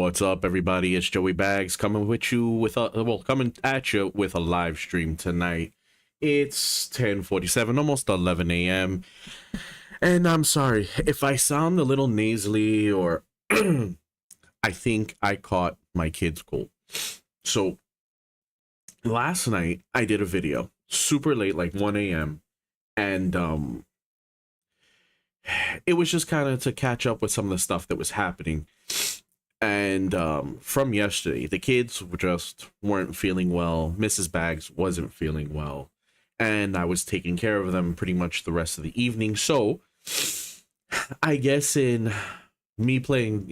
What's up, everybody? It's Joey Bags coming with you with coming at you with a live stream tonight. It's 10:47, almost 11 a.m. And I'm sorry if I sound a little nasally or I think I caught my kid's cold. So last night I did a video super late, like 1 a.m. and it was just kind of to catch up with some of the stuff that was happening. And from yesterday, the kids just weren't feeling well. Mrs. Bags wasn't feeling well. And I was taking care of them pretty much the rest of the evening. So I guess in me playing,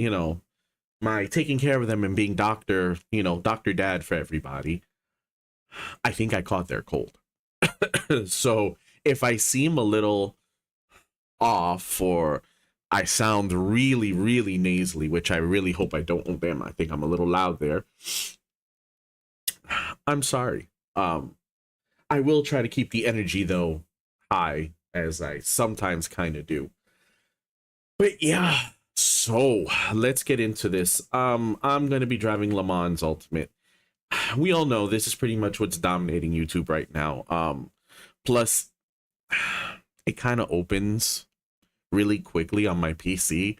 my taking care of them and being doctor dad for everybody, I think I caught their cold. So if I seem a little off or I sound really, really nasally, which I really hope I don't. Oh, damn, I think I'm a little loud there. I'm sorry. I will try to keep the energy, though, high, as I sometimes kind of do. But yeah, so let's get into this. I'm going to be driving Le Mans Ultimate. We all know this is pretty much what's dominating YouTube right now. Plus, it kind of opens really quickly on my PC.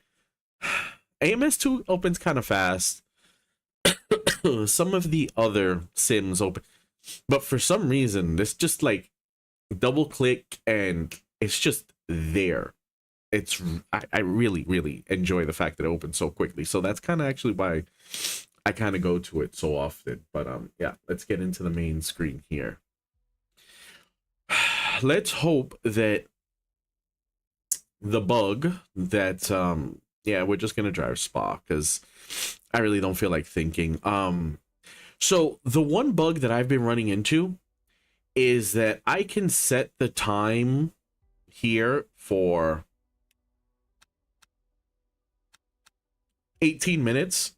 AMS2 opens kind of fast. Some of the other sims open, but for some reason this just like double click and it's just there. I really, really enjoy the fact that it opens so quickly. So that's kind of actually why I kind of go to it so often. But yeah, let's get into the main screen here. Let's hope that the bug that yeah, we're just gonna drive Spa because I really don't feel like thinking. So the one bug that I've been running into is that I can set the time here for 18 minutes,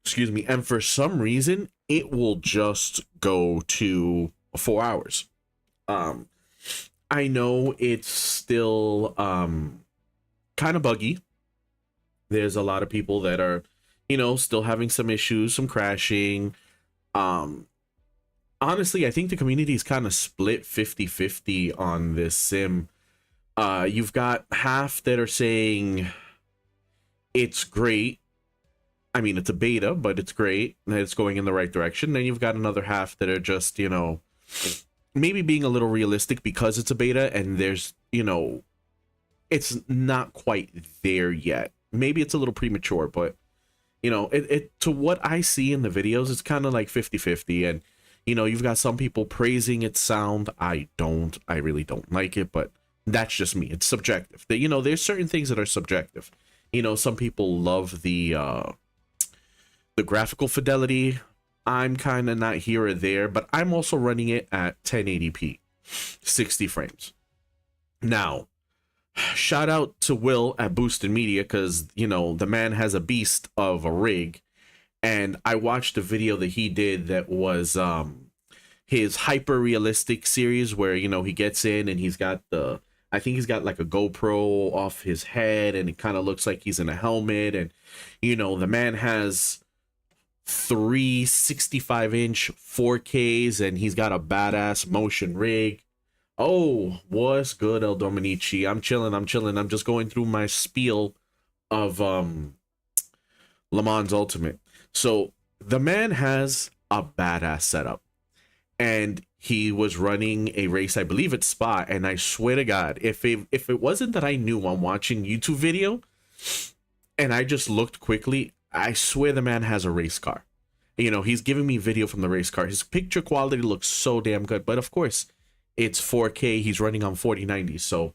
excuse me, and for some reason it will just go to 4 hours. I know it's still kind of buggy. There's a lot of people that are, still having some issues, some crashing. Honestly, I think the community is kind of split 50-50 on this sim. You've got half that are saying it's great. I mean, it's a beta, but it's great. It's going in the right direction. Then you've got another half that are just, maybe being a little realistic because it's a beta and there's, it's not quite there yet. Maybe it's a little premature, but, it to what I see in the videos, it's kind of like 50-50. And, you've got some people praising its sound. I really don't like it, but that's just me. It's subjective. There's certain things that are subjective. Some people love the graphical fidelity. I'm kind of not here or there, but I'm also running it at 1080p, 60 frames. Now, shout out to Will at Boosted Media because, the man has a beast of a rig. And I watched a video that he did that was his hyper realistic series where, he gets in and he's got I think he's got like a GoPro off his head and it kind of looks like he's in a helmet. And, the man has 3 65-inch 4Ks and he's got a badass motion rig. Oh, what's good, El Dominici? I'm chilling. I'm just going through my spiel of Le Mans Ultimate. So the man has a badass setup and he was running a race, I believe it's Spa, and I swear to God, if it wasn't that I knew I'm watching YouTube video and I just looked quickly, I swear the man has a race car. He's giving me video from the race car. His picture quality looks so damn good. But of course, it's 4K. He's running on 4090. So,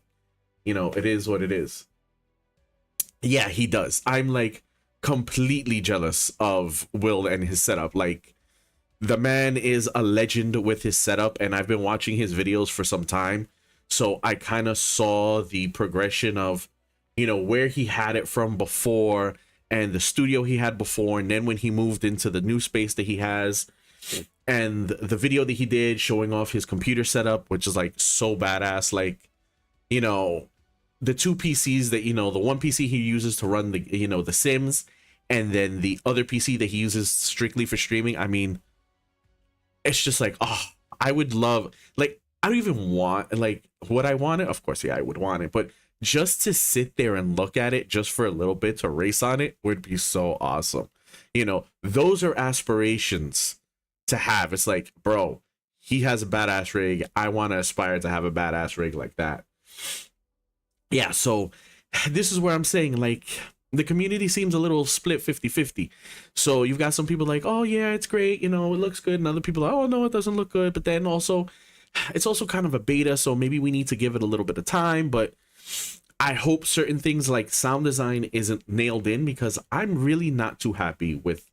it is what it is. Yeah, he does. I'm like completely jealous of Will and his setup. Like, the man is a legend with his setup. And I've been watching his videos for some time. So I kind of saw the progression of, where he had it from before and the studio he had before, and then when he moved into the new space that he has, and the video that he did showing off his computer setup, which is like so badass. Like, the two PCs that, the one PC he uses to run the, the Sims, and then the other PC that he uses strictly for streaming. I mean, it's just like, oh, I would love, like, I don't even want, like, would I want it? Of course, yeah, I would want it, but just to sit there and look at it just for a little bit to race on it would be so awesome. Those are aspirations to have. It's like, bro, he has a badass rig. I want to aspire to have a badass rig like that. Yeah, so this is where I'm saying, like, the community seems a little split 50-50. So you've got some people like, oh yeah, it's great, it looks good, and other people are, oh no, it doesn't look good. But then also, it's also kind of a beta, so maybe we need to give it a little bit of time. But I hope certain things like sound design isn't nailed in, because I'm really not too happy with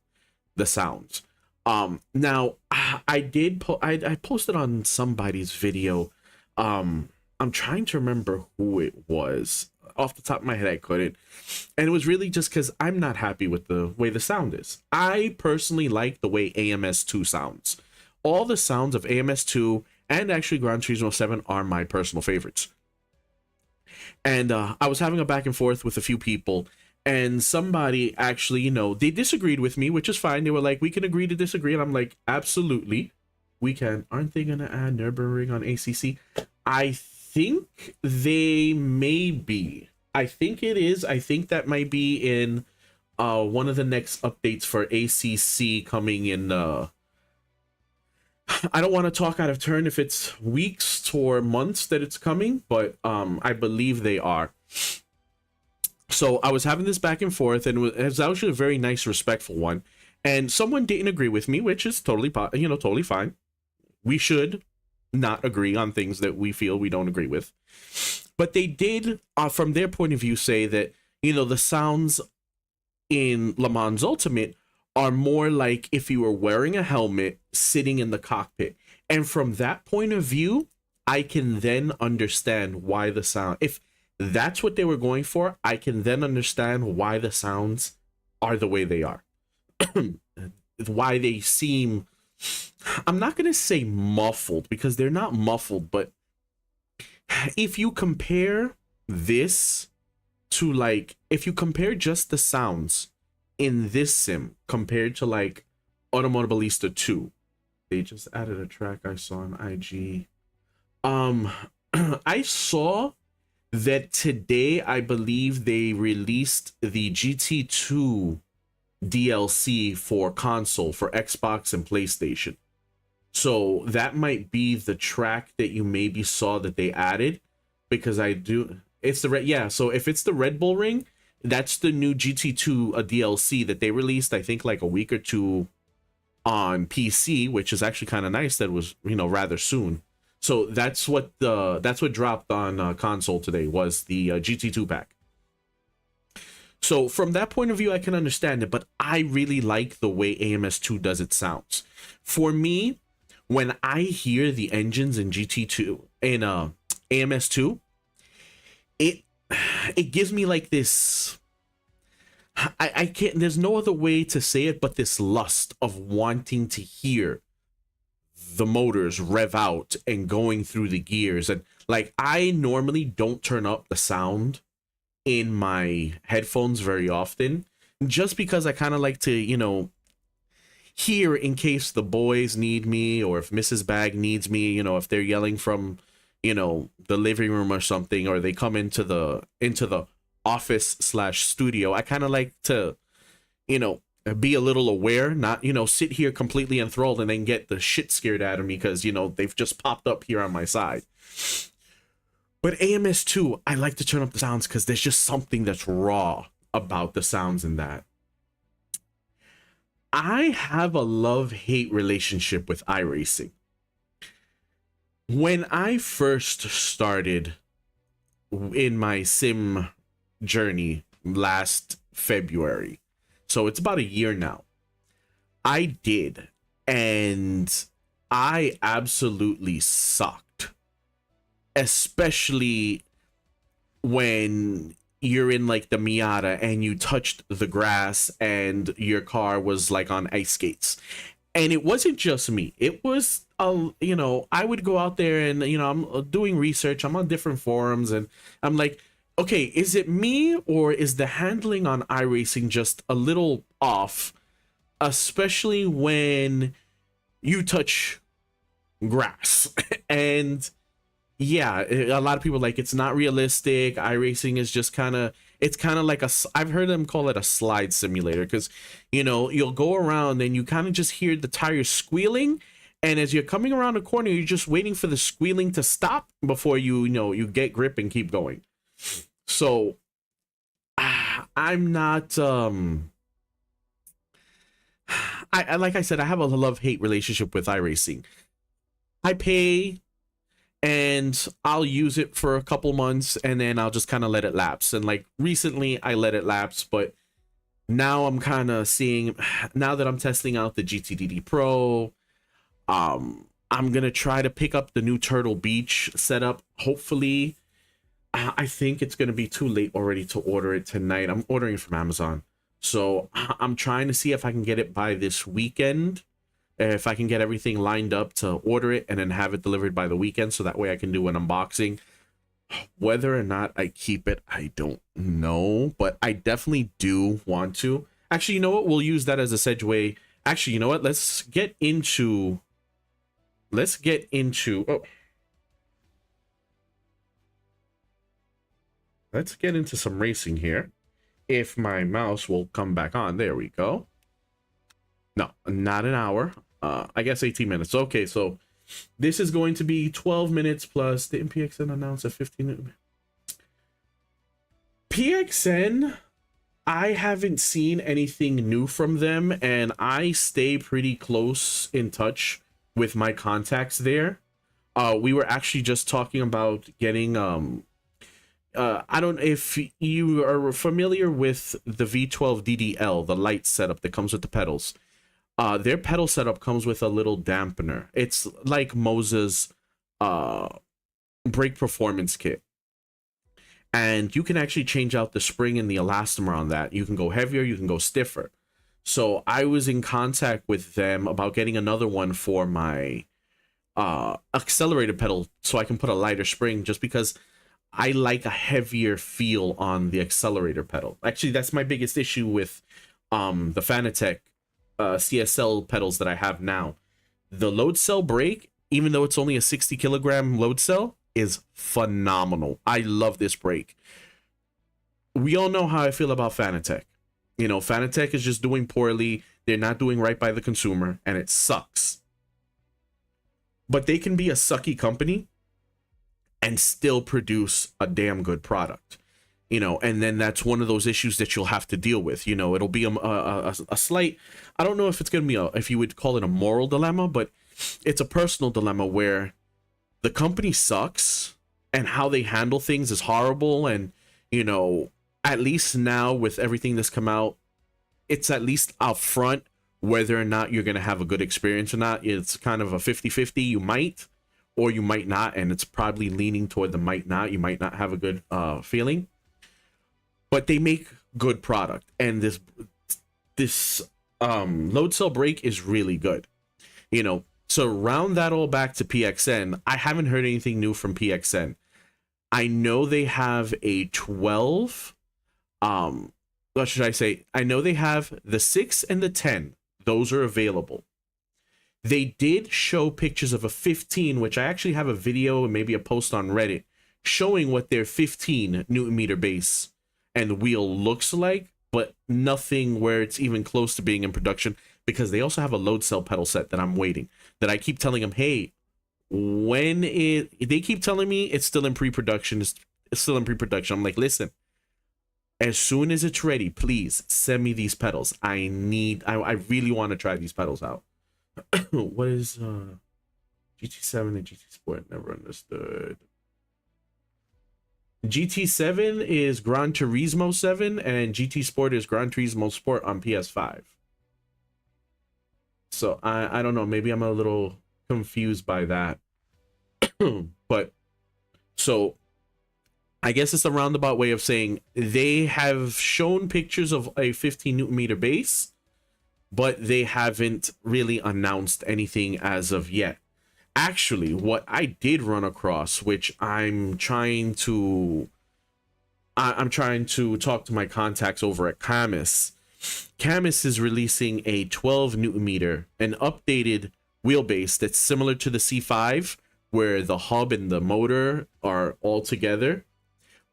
the sounds. Now I posted on somebody's video. I'm trying to remember who it was. Off the top of my head, I couldn't. And it was really just because I'm not happy with the way the sound is. I personally like the way AMS2 sounds. All the sounds of AMS2 and actually Gran Turismo 7 are my personal favorites. And I was having a back and forth with a few people, and somebody actually, they disagreed with me, which is fine. They were like, we can agree to disagree. And I'm like, absolutely, we can. Aren't they going to add Nürburgring on ACC? I think they may be. I think it is. I think that might be in one of the next updates for ACC coming in. I don't want to talk out of turn if it's weeks or months that it's coming, but I believe they are. So I was having this back and forth, and it was actually a very nice, respectful one. And someone didn't agree with me, which is totally, totally fine. We should not agree on things that we feel we don't agree with. But they did, from their point of view, say that, the sounds in Le Mans Ultimate are more like if you were wearing a helmet sitting in the cockpit. And from that point of view, I can then understand why the sound, if that's what they were going for, I can then understand why the sounds are the way they are. Why they seem, I'm not going to say muffled, because they're not muffled, but if you compare this to, like, if you compare just the sounds in this sim compared to like Automobilista 2, they just added a track I saw on IG. I saw that today, I believe they released the GT2 DLC for console, for Xbox and PlayStation. So that might be the track that you maybe saw that they added, because it's the red. Yeah, so if it's the Red Bull Ring, that's the new GT2 DLC that they released, I think, like a week or two on PC, which is actually kind of nice. That was, rather soon. So that's what dropped on console today, was the GT2 pack. So from that point of view, I can understand it, but I really like the way AMS2 does its sounds. For me, when I hear the engines in GT2 in AMS2, it gives me like this, I can't, there's no other way to say it, but this lust of wanting to hear the motors rev out and going through the gears. And like, I normally don't turn up the sound in my headphones very often, just because I kind of like to, hear in case the boys need me, or if Mrs. Bag needs me, if they're yelling from, the living room or something, or they come into the office / studio. I kind of like to, be a little aware, not, sit here completely enthralled and then get the shit scared out of me because, they've just popped up here on my side. But AMS2, I like to turn up the sounds because there's just something that's raw about the sounds in that. I have a love-hate relationship with iRacing. When I first started in my sim journey last February, so it's about a year now, I did, and I absolutely sucked, especially when you're in like the Miata and you touched the grass and your car was like on ice skates. And it wasn't just me. It was, I would go out there and, I'm doing research. I'm on different forums and I'm like, Okay, is it me or is the handling on iRacing just a little off, especially when you touch grass? And yeah, a lot of people like it's not realistic. iRacing is just kind of, it's kind of like I've heard them call it a slide simulator because, you know, you'll go around and you kind of just hear the tires squealing, and as you're coming around a corner, you're just waiting for the squealing to stop before you know you get grip and keep going. So I'm not I like I said, I have a love-hate relationship with iRacing. I pay and I'll use it for a couple months and then I'll just kind of let it lapse. And like recently I let it lapse, but now I'm kind of seeing, now that I'm testing out the GTDD Pro, I'm gonna try to pick up the new Turtle Beach setup. Hopefully, I think it's gonna be too late already to order it tonight. I'm ordering from Amazon, so I'm trying to see if I can get it by this weekend. If I can get everything lined up to order it and then have it delivered by the weekend, so that way I can do an unboxing. Whether or not I keep it, I don't know, but I definitely do want to. Actually, you know what? We'll use that as a segue. Actually, you know what? Let's get into oh, let's get into some racing here. If my mouse will come back on, there we go. No, not an hour. I guess 18 minutes. Okay, so this is going to be 12 minutes plus the PXN announced at 15. PXN, I haven't seen anything new from them, and I stay pretty close in touch with my contacts there. We were actually just talking about getting I don't know if you are familiar with the V12 DDL, the light setup that comes with the pedals. Their pedal setup comes with a little dampener. It's like Moza's brake performance kit. And you can actually change out the spring and the elastomer on that. You can go heavier, you can go stiffer. So I was in contact with them about getting another one for my accelerator pedal so I can put a lighter spring, just because I like a heavier feel on the accelerator pedal. Actually, that's my biggest issue with the Fanatec CSL pedals that I have now. The load cell brake, even though it's only a 60 kilogram load cell, is phenomenal. I love this brake. We all know how I feel about Fanatec. You know, Fanatec is just doing poorly. They're not doing right by the consumer, and it sucks. But they can be a sucky company and still produce a damn good product. You know, and then that's one of those issues that you'll have to deal with. You know, it'll be a slight, I don't know if it's going to be if you would call it a moral dilemma, but it's a personal dilemma where the company sucks and how they handle things is horrible. And, you know, at least now with everything that's come out, it's at least up front whether or not you're going to have a good experience or not. It's kind of a 50-50. You might, or you might not. And it's probably leaning toward the might not. You might not have a good feeling. But they make good product, and this load cell brake is really good. You know, so round that all back to PXN, I haven't heard anything new from PXN. I know they have a 12. What should I say? I know they have the 6 and the 10. Those are available. They did show pictures of a 15, which I actually have a video and maybe a post on Reddit showing what their 15 Newton meter base and wheel looks like, but nothing where it's even close to being in production, because they also have a load cell pedal set that I'm waiting, that I keep telling them, hey, they keep telling me it's still in pre-production, it's still in pre-production. I'm like, listen, as soon as it's ready, please send me these pedals. I really want to try these pedals out. What is GT7 and GT Sport? Never understood. GT7 is Gran Turismo 7 and GT Sport is Gran Turismo Sport on PS5. So I don't know, maybe I'm a little confused by that. But so I guess it's a roundabout way of saying they have shown pictures of a 15 Newton meter base, but they haven't really announced anything as of yet. Actually, what I did run across, which I'm trying to I'm trying to talk to my contacts over at Camus. Camus is releasing a 12 newton meter, an updated wheelbase that's similar to the C5, where the hub and the motor are all together,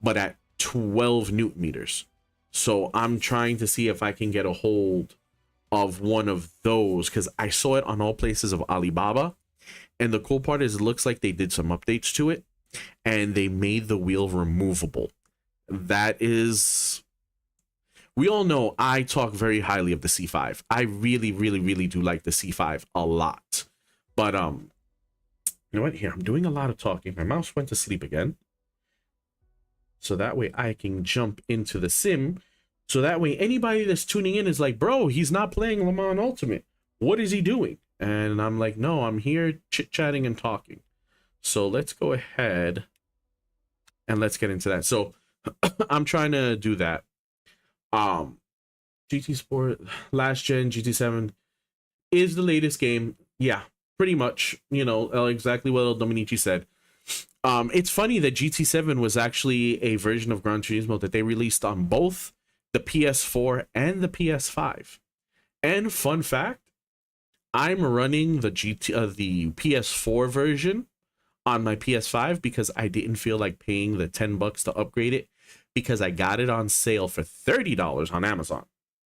but at 12 newton meters. So I'm trying to see if I can get a hold of one of those, because I saw it on all places of Alibaba. And the cool part is it looks like they did some updates to it and they made the wheel removable. That is, we all know I talk very highly of the C5. I really, really, really do like the C5 a lot. But you know what? Here, I'm doing a lot of talking. My mouse went to sleep again. So that way I can jump into the sim. So that way anybody that's tuning in is like, bro, he's not playing Le Mans Ultimate. What is he doing? And I'm like, no, I'm here chit-chatting and talking. So let's go ahead and let's get into that. So I'm trying to do that. GT Sport, last gen, GT7 is the latest game. Yeah, pretty much, you know, exactly what El Dominici said. It's funny that GT7 was actually a version of Gran Turismo that they released on both the PS4 and the PS5. And fun fact, I'm running the the PS4 version on my PS5 because I didn't feel like paying the $10 to upgrade it, because I got it on sale for $30 on Amazon.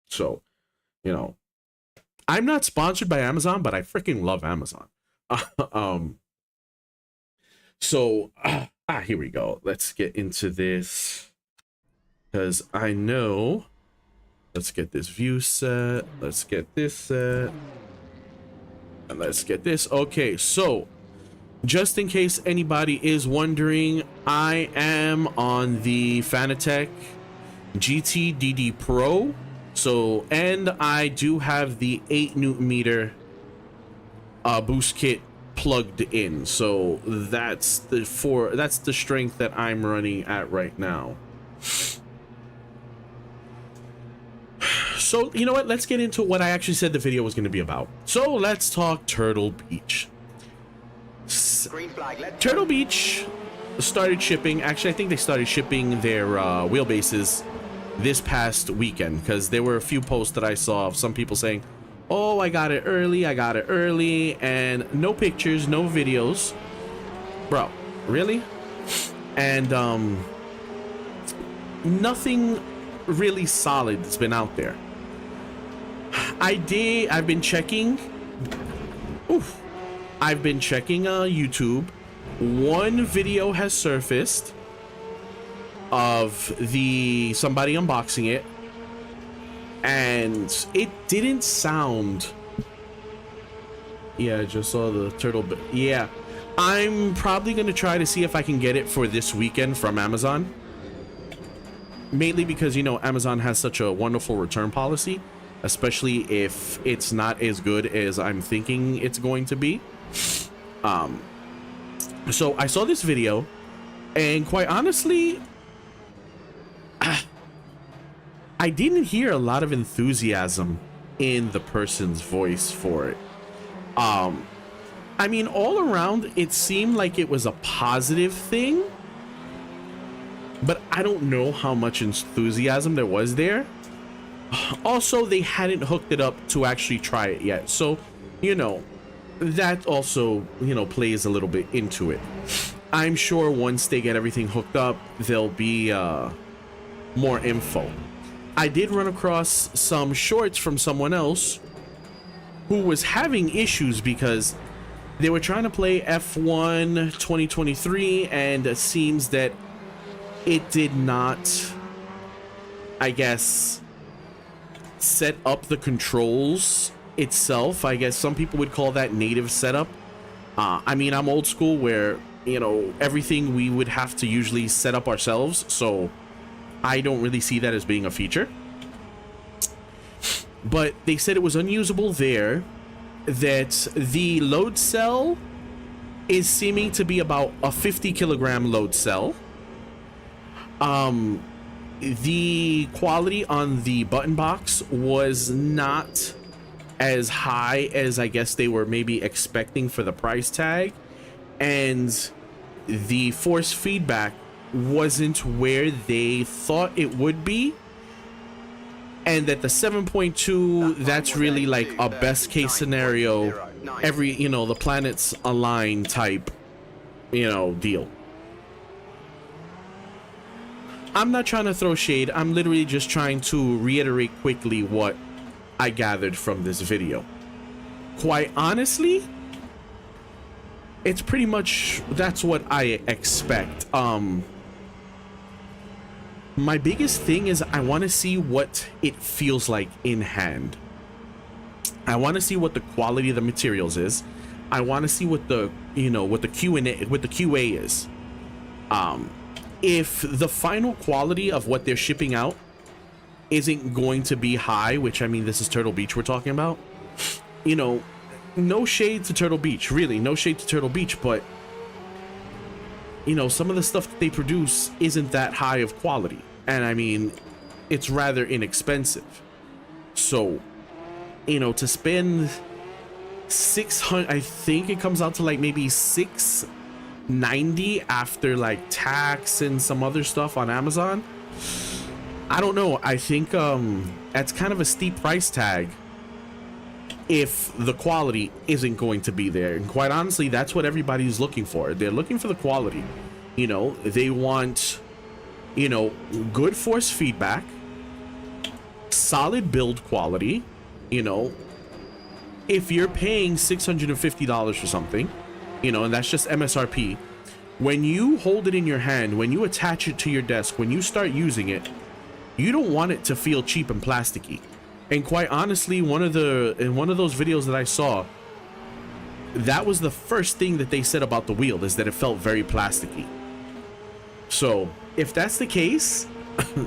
So, you know, I'm not sponsored by Amazon, but I freaking love Amazon. So, here we go. Let's get into this, because I know, let's get this view set. Let's get this set. And let's get this. Okay, so just in case anybody is wondering, I am on the Fanatec GT Pro. So, and I do have the 8 newton meter boost kit plugged in. So that's the strength that I'm running at right now. So, you know what? Let's get into what I actually said the video was going to be about. So let's talk Turtle Beach. Turtle Beach started shipping. Actually, I think they started shipping their wheelbases this past weekend, because there were a few posts that I saw of some people saying, oh, I got it early, and no pictures, no videos. Bro, really? And nothing really solid that's been out there. I've been checking YouTube. One video has surfaced of somebody unboxing it, and it didn't sound, yeah, I just saw the turtle. Yeah, I'm probably gonna try to see if I can get it for this weekend from Amazon, mainly because, you know, Amazon has such a wonderful return policy, especially if it's not as good as I'm thinking it's going to be. So I saw this video, and quite honestly, I didn't hear a lot of enthusiasm in the person's voice for it. I mean, all around, it seemed like it was a positive thing, but I don't know how much enthusiasm there was there. Also, they hadn't hooked it up to actually try it yet. So, you know, that also, you know, plays a little bit into it. I'm sure once they get everything hooked up, there'll be more info. I did run across some shorts from someone else who was having issues because they were trying to play F1 2023, and it seems that it did not, I guess, set up the controls itself. I guess some people would call that native setup. I mean, I'm old school where, you know, everything we would have to usually set up ourselves, so I don't really see that as being a feature. But they said it was unusable there, that the load cell is seeming to be about a 50 kilogram load cell. The quality on the button box was not as high as I guess they were maybe expecting for the price tag, and the force feedback wasn't where they thought it would be, and that the 7.2, that's really like a best case scenario, every, you know, the planets align type, you know, deal. I'm not trying to throw shade. I'm literally just trying to reiterate quickly what I gathered from this video. Quite honestly, it's pretty much, that's what I expect. My biggest thing is I want to see what it feels like in hand. I want to see what the quality of the materials is. I want to see what the, you know, what the QA is. If the final quality of what they're shipping out isn't going to be high, which, I mean, this is Turtle Beach we're talking about, you know, no shade to Turtle Beach, really, no shade to Turtle Beach, but, you know, some of the stuff that they produce isn't that high of quality, and I mean, it's rather inexpensive. So, you know, to spend 600, I think it comes out to like maybe $690 after like tax and some other stuff on Amazon. I don't know. I think that's kind of a steep price tag if the quality isn't going to be there. And quite honestly, that's what everybody's looking for. They're looking for the quality. You know, they want, you know, good force feedback, solid build quality. You know, if you're paying $650 for something, you know, and that's just MSRP, when you hold it in your hand, when you attach it to your desk, when you start using it, you don't want it to feel cheap and plasticky. And quite honestly, in one of those videos that I saw, that was the first thing that they said about the wheel, is that it felt very plasticky. So if that's the case,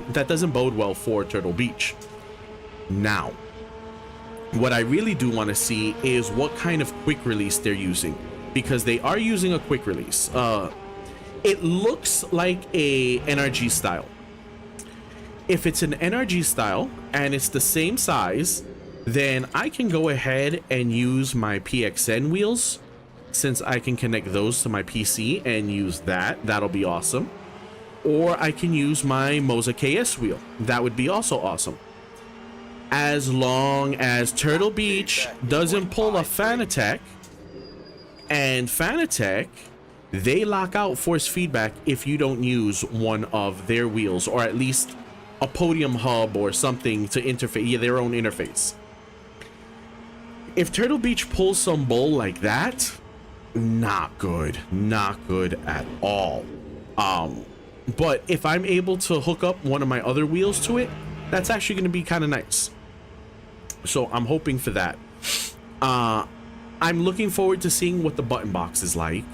that doesn't bode well for Turtle Beach. Now, what I really do want to see is what kind of quick release they're using, because they are using a quick release. It looks like a NRG style. If it's an NRG style and it's the same size, then I can go ahead and use my PXN wheels, since I can connect those to my PC and use that. That'll be awesome. Or I can use my Moza KS wheel. That would be also awesome. As long as Turtle Beach doesn't pull a Fanatec, and Fanatec, they lock out force feedback if you don't use one of their wheels, or at least a podium hub or something to interface, yeah, their own interface. If Turtle Beach pulls some bull like that, not good at all. But if I'm able to hook up one of my other wheels to it, that's actually going to be kind of nice. So I'm hoping for that. I'm looking forward to seeing what the button box is like,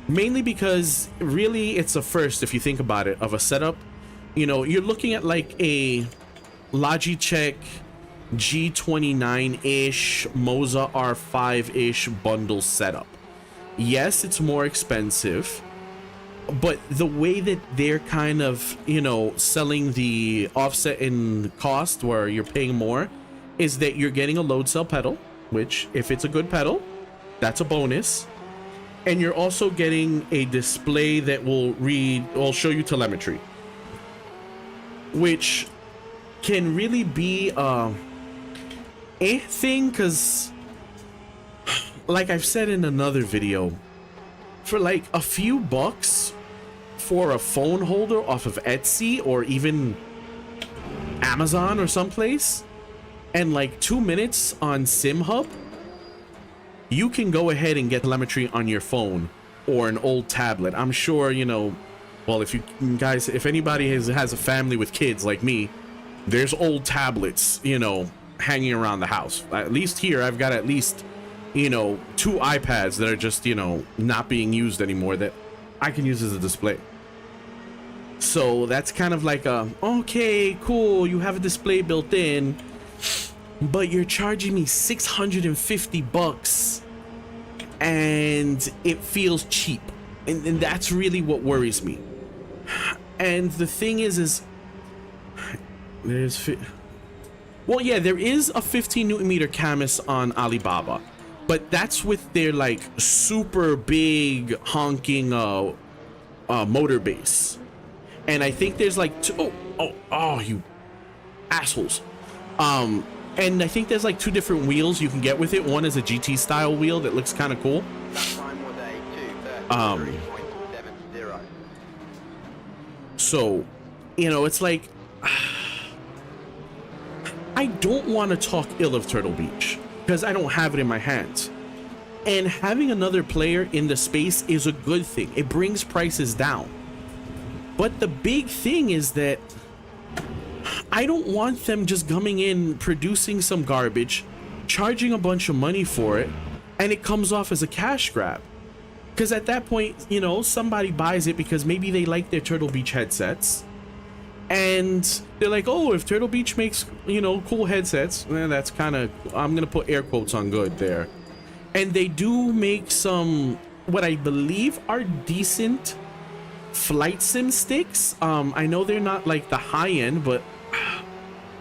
mainly because really it's a first, if you think about it, of a setup. You know, you're looking at like a Logitech G29-ish, Moza R5-ish bundle setup. Yes, it's more expensive, but the way that they're kind of, you know, selling the offset in cost where you're paying more is that you're getting a load cell pedal, which if it's a good pedal, that's a bonus. And you're also getting a display that will show you telemetry, which can really be a thing, because like I've said in another video, for like a few bucks for a phone holder off of Etsy or even Amazon or someplace, and like 2 minutes on SimHub, you can go ahead and get telemetry on your phone or an old tablet. I'm sure, you know, well, if you guys, if anybody has a family with kids like me, there's old tablets, you know, hanging around the house. At least here, I've got at least, you know, 2 iPads that are just, you know, not being used anymore that I can use as a display. So that's kind of like a, okay, cool, you have a display built in, but you're charging me 650 bucks and it feels cheap. And that's really what worries me. And the thing is well, yeah, there is a 15 Newton meter Camus on Alibaba, but that's with their like super big honking motor base. And I think there's like oh, you assholes. And I think there's like 2 different wheels you can get with it. One is a GT style wheel that looks kind of cool. So, you know, it's like, I don't want to talk ill of Turtle Beach because I don't have it in my hands. And having another player in the space is a good thing. It brings prices down. But the big thing is that I don't want them just coming in, producing some garbage, charging a bunch of money for it, and it comes off as a cash grab. Because at that point, you know, somebody buys it because maybe they like their Turtle Beach headsets. And they're like, oh, if Turtle Beach makes, you know, cool headsets, that's kind of, I'm going to put air quotes on good there. And they do make some, what I believe are decent flight sim sticks. I know they're not like the high end, but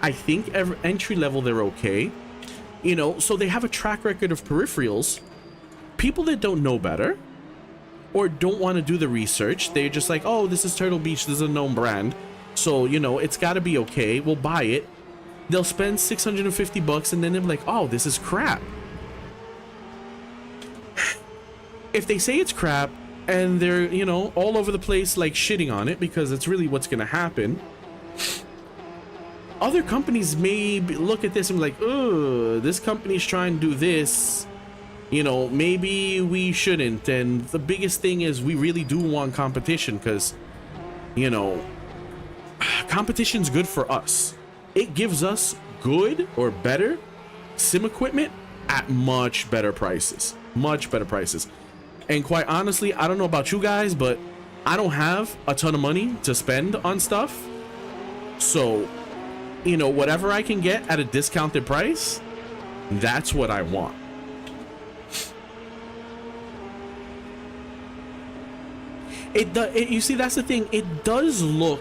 I think entry level, they're okay. You know, so they have a track record of peripherals. People that don't know better or don't want to do the research, they're just like, oh, this is Turtle Beach, this is a known brand, so you know it's got to be okay, we'll buy it. They'll spend 650 bucks and then they're like, oh, this is crap. If they say it's crap and they're, you know, all over the place like shitting on it, because it's really what's gonna happen, other companies may look at this and be like, oh, this company's trying to do this, you know, maybe we shouldn't. And the biggest thing is we really do want competition because, you know, competition's good for us. It gives us good or better sim equipment at much better prices. Much better prices. And quite honestly, I don't know about you guys, but I don't have a ton of money to spend on stuff. So, you know, whatever I can get at a discounted price, that's what I want. You see, that's the thing. It does look,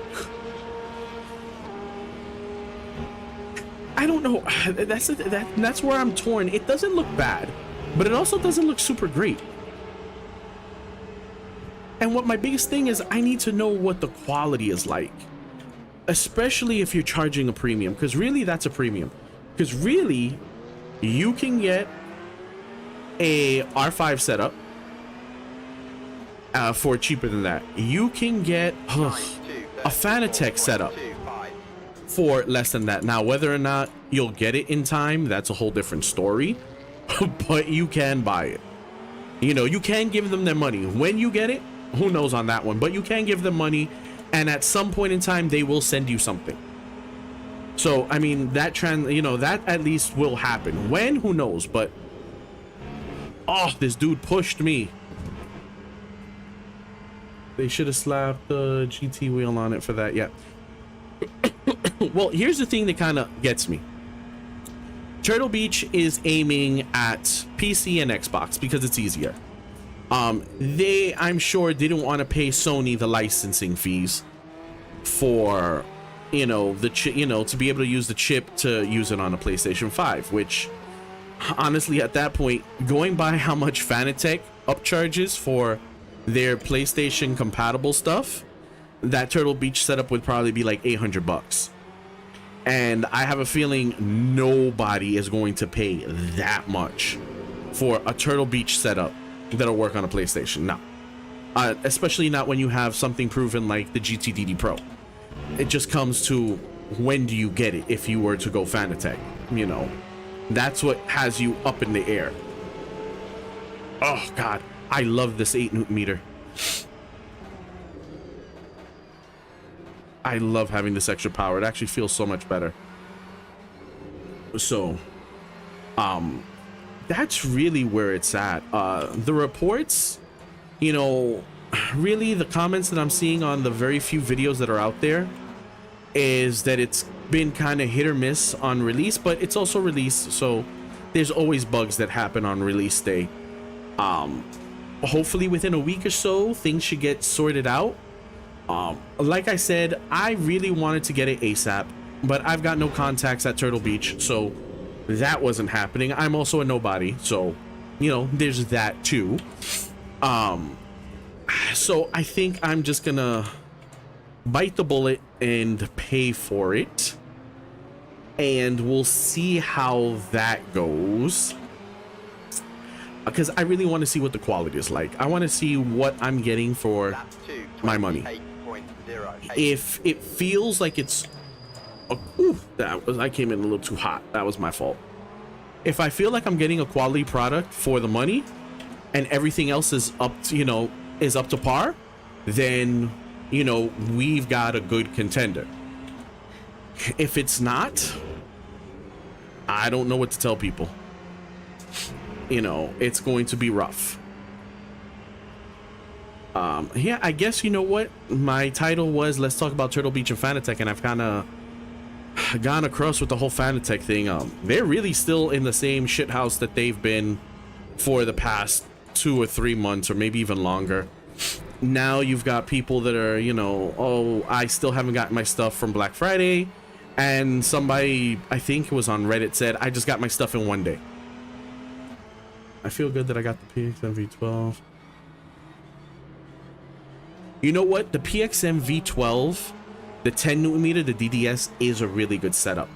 I don't know. That's where I'm torn. It doesn't look bad, but it also doesn't look super great. And what my biggest thing is, I need to know what the quality is like, especially if you're charging a premium, because really that's a premium. Because really, you can get a R5 setup for cheaper than that. You can get a Fanatec setup for less than that. Now, whether or not you'll get it in time, that's a whole different story. But you can buy it. You know, you can give them their money. When you get it, who knows on that one, but you can give them money, and at some point in time they will send you something. So I mean, that you know, that at least will happen. When, who knows? But oh, this dude pushed me. They should have slapped the GT wheel on it for that. Yeah. Well, here's the thing that kind of gets me. Turtle Beach is aiming at PC and Xbox because it's easier. They, I'm sure, didn't want to pay Sony the licensing fees for, you know, the chip, you know, to be able to use the chip to use it on a PlayStation 5, which honestly, at that point, going by how much Fanatec upcharges for their PlayStation compatible stuff, that Turtle Beach setup would probably be like 800 bucks. And I have a feeling nobody is going to pay that much for a Turtle Beach setup that'll work on a PlayStation. No. Especially not when you have something proven like the GTDD Pro. It just comes to, when do you get it if you were to go Fanatec? You know, that's what has you up in the air. Oh, God. I love this 8 Newton meter. I love having this extra power. It actually feels so much better. So, that's really where it's at. The reports, you know, really the comments that I'm seeing on the very few videos that are out there is that it's been kind of hit or miss on release, but it's also released, so there's always bugs that happen on release day. Hopefully within a week or so, things should get sorted out. Like I said, I really wanted to get it ASAP, but I've got no contacts at Turtle Beach, so that wasn't happening. I'm also a nobody, so, you know, there's that too. So I think I'm just gonna bite the bullet and pay for it, and we'll see how that goes, because I really want to see what the quality is like. I want to see what I'm getting for my money. If it feels like it's I came in a little too hot, that was my fault. If I feel like I'm getting a quality product for the money and everything else is up to, is up to par, then we've got a good contender. If it's not, I don't know what to tell people. It's going to be rough. Yeah, I guess what my title was, let's talk about Turtle Beach and Fanatec, and I've kind of gone across with the whole Fanatec thing. They're really still in the same shithouse that they've been for the past 2 or 3 months, or maybe even longer. Now you've got people that are, oh, I still haven't gotten my stuff from Black Friday, and somebody, I think it was on Reddit, said I just got my stuff in 1 day. I feel good that I got the PXM V12. You know what? The PXM V12, the 10mm, the DDS, is a really good setup.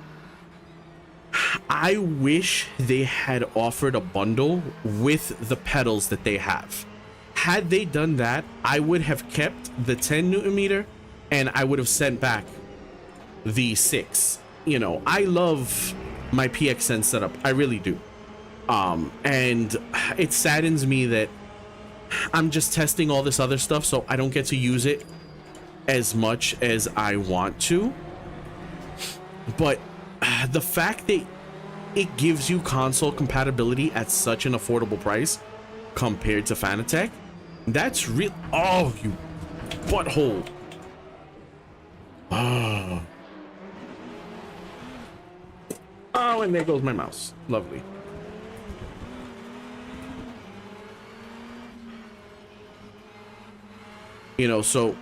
I wish they had offered a bundle with the pedals that they have. Had they done that, I would have kept the 10mm and I would have sent back the 6. I love my PXN setup. I really do. And it saddens me that I'm just testing all this other stuff, so I don't get to use it as much as I want to. But the fact that it gives you console compatibility at such an affordable price compared to Fanatec, that's real. Oh, you butthole. Oh, and there goes my mouse. Lovely. So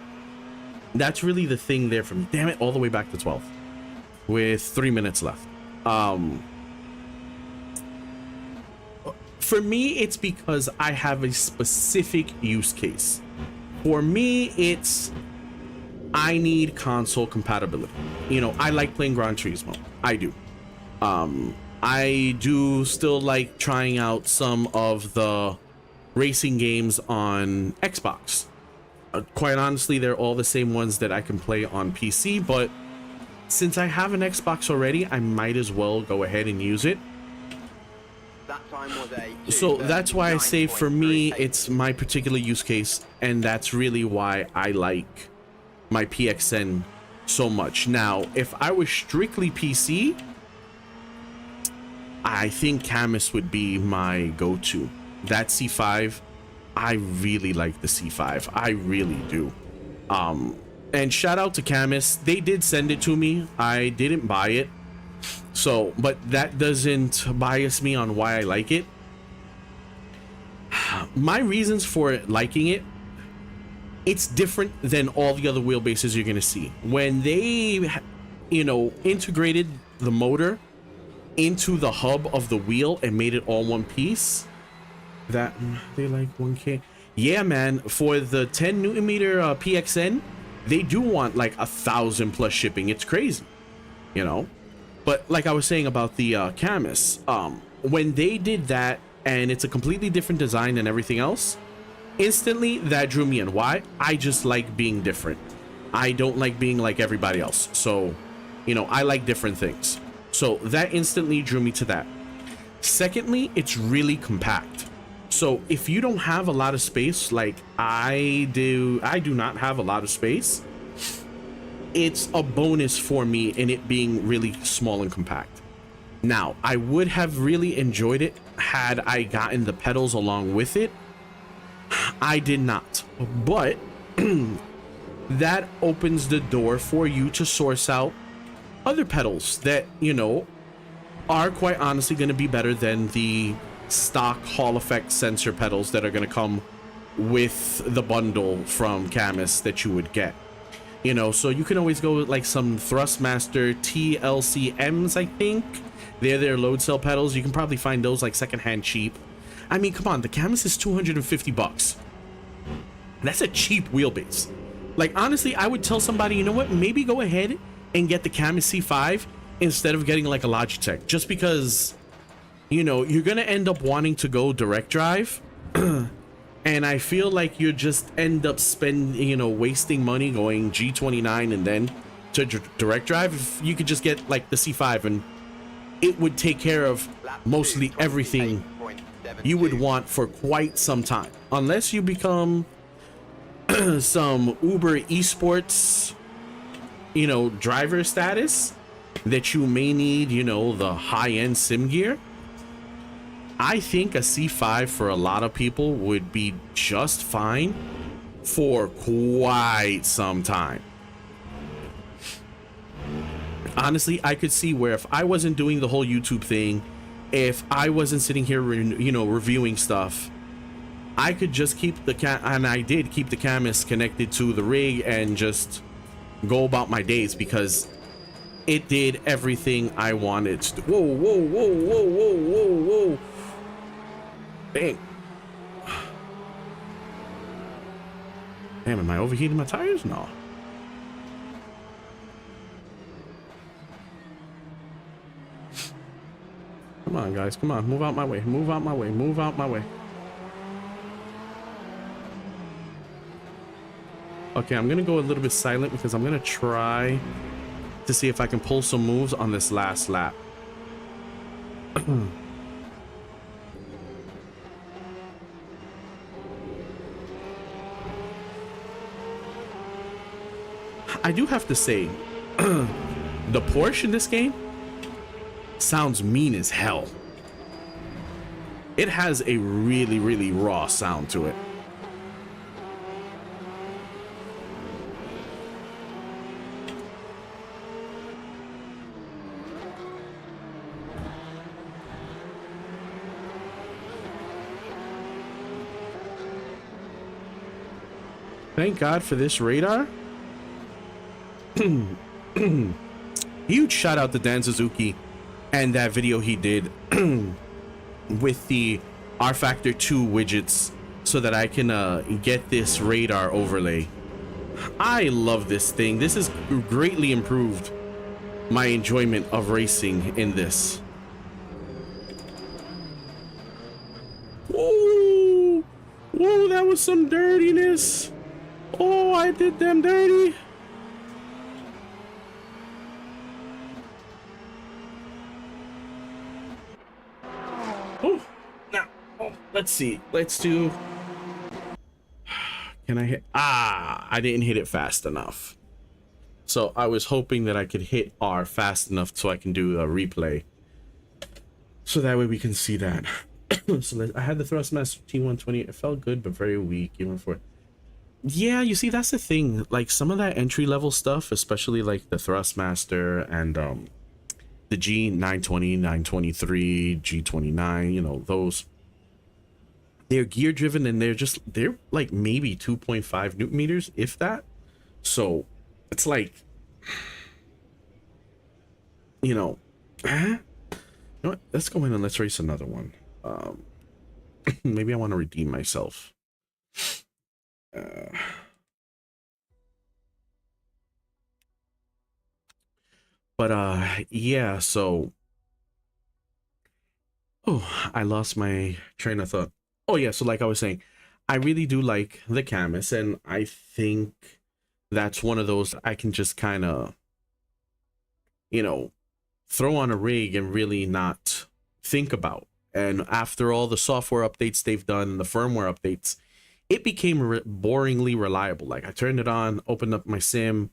that's really the thing there for me. Damn it, all the way back to 12 with 3 minutes left. For me, it's because I have a specific use case. For me, it's I need console compatibility. I like playing Gran Turismo. I do. I do still like trying out some of the racing games on Xbox. Quite honestly, they're all the same ones that I can play on PC, but since I have an Xbox already, I might as well go ahead and use it. So that's why I say for me, it's my particular use case, and that's really why I like my PXN so much. Now, if I was strictly PC, I think Camus would be my go-to. That C5, I really like the C5. I really do. And shout out to Camus. They did send it to me. I didn't buy it. So, but that doesn't bias me on why I like it. My reasons for liking it, it's different than all the other wheelbases you're going to see. When they, integrated the motor into the hub of the wheel and made it all one piece, that they like 1K. Yeah, man, for the 10mm PXN, they do want like 1,000+ shipping. It's crazy, but like I was saying about the Camus, when they did that, and it's a completely different design than everything else, instantly that drew me in. Why? I just like being different. I don't like being like everybody else. So, I like different things. So that instantly drew me to that. Secondly, it's really compact. So if you don't have a lot of space like I do not have a lot of space, it's a bonus for me in it being really small and compact. Now, I would have really enjoyed it had I gotten the pedals along with it. I did not, but that opens the door for you to source out other pedals that, are quite honestly going to be better than the stock Hall Effect sensor pedals that are going to come with the bundle from Camus that you would get. So you can always go with like some Thrustmaster TLCMs, I think. They're their load cell pedals. You can probably find those like secondhand cheap. I mean, come on, the Camus is $250. That's a cheap wheelbase. Like, honestly, I would tell somebody, you know what, maybe go ahead and get the Camus C5 instead of getting like a Logitech, just because, you know, you're gonna end up wanting to go direct drive. And I feel like you just end up wasting money going G29 and then to direct drive. If you could just get like the C5, and it would take care of mostly everything you would want for quite some time, unless you become some Uber esports, driver status that you may need, the high-end sim gear. I think a C5 for a lot of people would be just fine for quite some time. Honestly, I could see where if I wasn't doing the whole YouTube thing, if I wasn't sitting here, reviewing stuff, I could just keep the and I did keep the Camus connected to the rig and just go about my days, because it did everything I wanted to. Whoa, whoa, whoa, whoa, whoa, whoa, whoa. Dang. Damn, am I overheating my tires? No. Come on, guys. Come on. Move out my way. Move out my way. Move out my way. Okay, I'm going to go a little bit silent because I'm going to try to see if I can pull some moves on this last lap. I do have to say, the Porsche in this game sounds mean as hell. It has a really, really raw sound to it. Thank God for this radar. Huge shout out to Dan Suzuki and that video he did with the R Factor 2 widgets so that I can get this radar overlay. I love this thing. This has greatly improved my enjoyment of racing in this. Whoa, whoa, that was some dirtiness. Oh, I did them dirty. Oh, now, let's see. Let's do. Can I hit? Ah, I didn't hit it fast enough. So I was hoping that I could hit R fast enough so I can do a replay. So that way we can see that. So I had the Thrustmaster T120. It felt good, but very weak even for. Yeah, you see, that's the thing. Like some of that entry level stuff, especially like the Thrustmaster and the G920, 923, G29, those, they're gear driven and they're like maybe 2.5 newton meters, if that. So it's like, you know what, let's go in and let's race another one. Maybe I want to redeem myself. Yeah, so I lost my train of thought. Oh yeah, so like I was saying, I really do like the Camus, and I think that's one of those I can just kind of, throw on a rig and really not think about. And after all the software updates they've done, the firmware updates, it became boringly reliable. Like I turned it on, opened up my sim,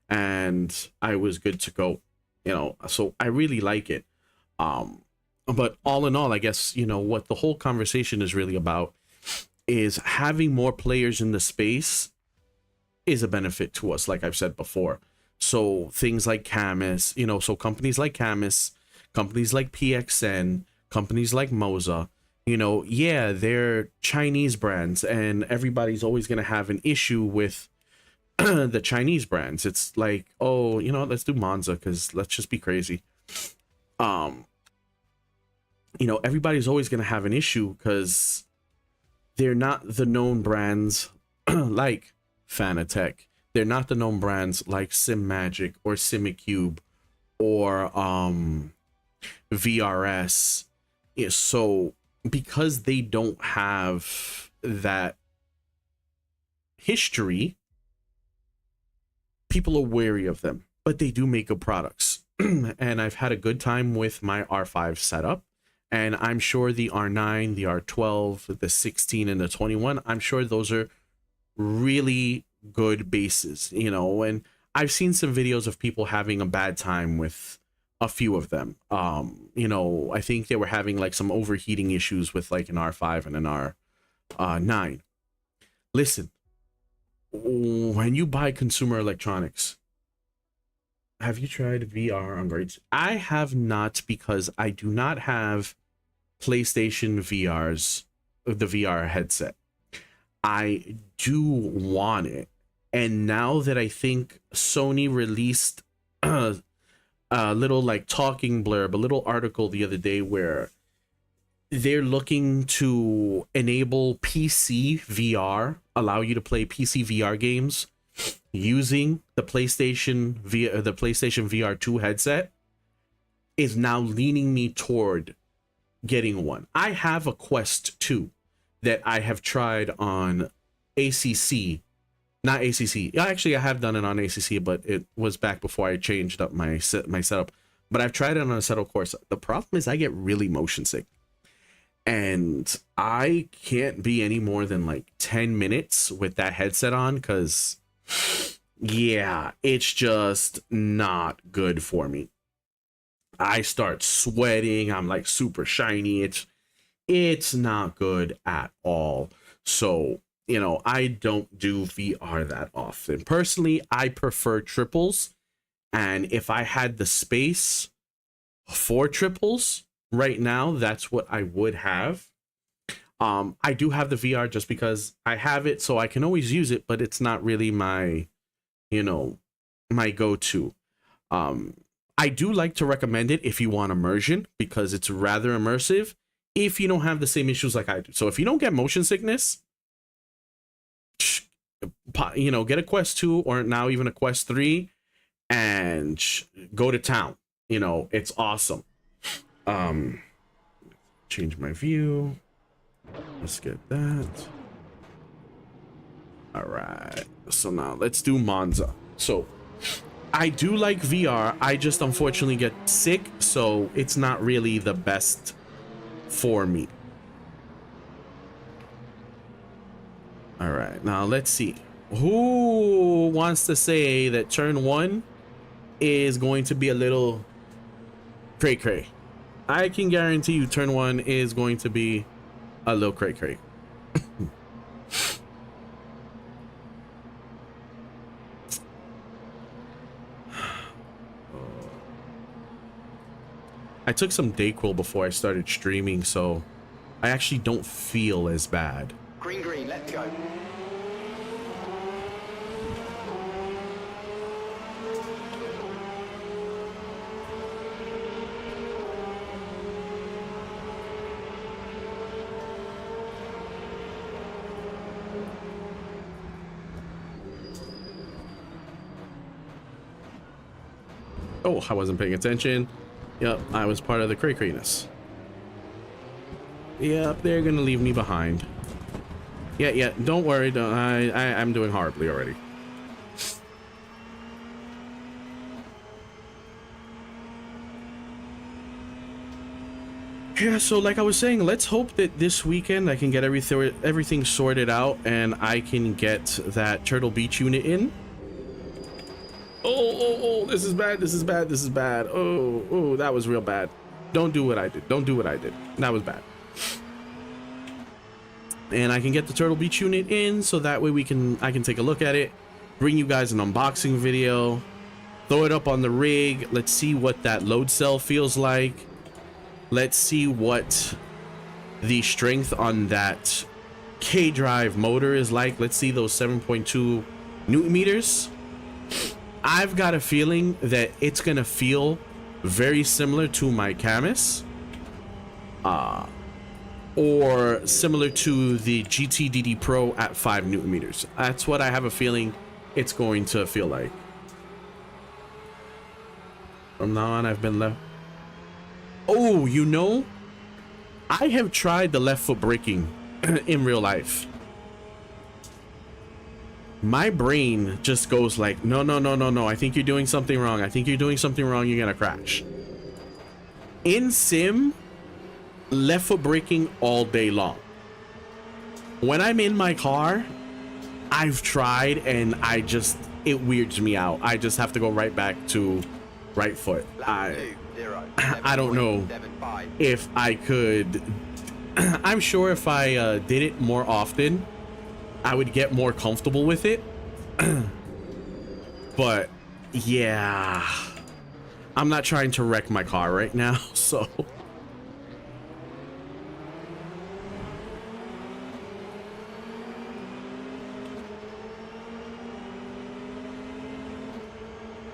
and I was good to go. So I really like it. But all in all, I guess, what the whole conversation is really about is having more players in the space is a benefit to us, like I've said before. So things like Camus, so companies like Camus, companies like PXN, companies like Moza, yeah, they're Chinese brands, and everybody's always going to have an issue with the Chinese brands. It's like, oh, let's do Monza because let's just be crazy. Everybody's always going to have an issue because they're not the known brands like Fanatec, They're not the known brands like SimMagic or SimiCube or VRS. Yeah, so because they don't have that history, people are wary of them, but they do make good products. And I've had a good time with my R5 setup, and I'm sure the R9, the R12, the 16, and the 21, I'm sure those are really good bases, you know. And I've seen some videos of people having a bad time with a few of them. You know, I think they were having like some overheating issues with like an R5 and an R9. Listen, when you buy consumer electronics, have you tried VR on grades? I have not, because I do not have PlayStation VR's, the VR headset. I do want it. And now that I think Sony released a little like talking blurb, a little article the other day where they're looking to enable PC VR, allow you to play PC VR games using the PlayStation VR 2 headset, is now leaning me toward getting one. I have a Quest 2 that I have tried on ACC. Not ACC. Actually, I have done it on ACC, but it was back before I changed up my setup. But I've tried it on a settled course. The problem is I get really motion sick, and I can't be any more than like 10 minutes with that headset on, because yeah, it's just not good for me. I start sweating. I'm like super shiny. It's not good at all. So, you know, I don't do VR that often. Personally, I prefer triples. And if I had the space for triples right now, that's what I would have. I do have the VR just because I have it, so I can always use it, but it's not really my, you know, my go-to. I do like to recommend it if you want immersion, because it's rather immersive if you don't have the same issues like I do. So if you don't get motion sickness, you know, get a Quest 2 or now even a Quest 3 and go to town. You know, it's awesome. Change my view. Let's get that. All right. So now let's do Monza. So I do like VR. I just unfortunately get sick, so it's not really the best for me. All right. Now let's see. Who wants to say that turn 1 is going to be a little cray cray? I can guarantee you turn 1 is going to be a little cray cray. I took some Dayquil before I started streaming, so I actually don't feel as bad. Green, green, let's go. Oh, I wasn't paying attention. Yep, I was part of the cray crayness. Yep, they're gonna leave me behind. Yeah, don't worry. I'm doing horribly already. Yeah, so like I was saying, let's hope that this weekend I can get everything sorted out and I can get that Turtle Beach unit in. Oh, this is bad. Oh, that was real bad. Don't do what I did. That was bad. And I can get the Turtle Beach unit in, so that way I can take a look at it, bring you guys an unboxing video, throw it up on the rig. Let's see what that load cell feels like. Let's see what the strength on that K drive motor is like. Let's see those 7.2 Newton meters. I've got a feeling that it's gonna feel very similar to my Camus, or similar to the GTDD Pro at 5 Newton meters. That's what I have a feeling it's going to feel like. From now on, I've been left. Oh, you know, I have tried the left foot braking in real life. My brain just goes like, no, no, no, no, no. I think you're doing something wrong. I think you're doing something wrong. You're gonna crash. In sim, left foot braking all day long. When I'm in my car, I've tried and it weirds me out. I just have to go right back to right foot. I don't know if I could. I'm sure if I did it more often, I would get more comfortable with it. But yeah, I'm not trying to wreck my car right now, so.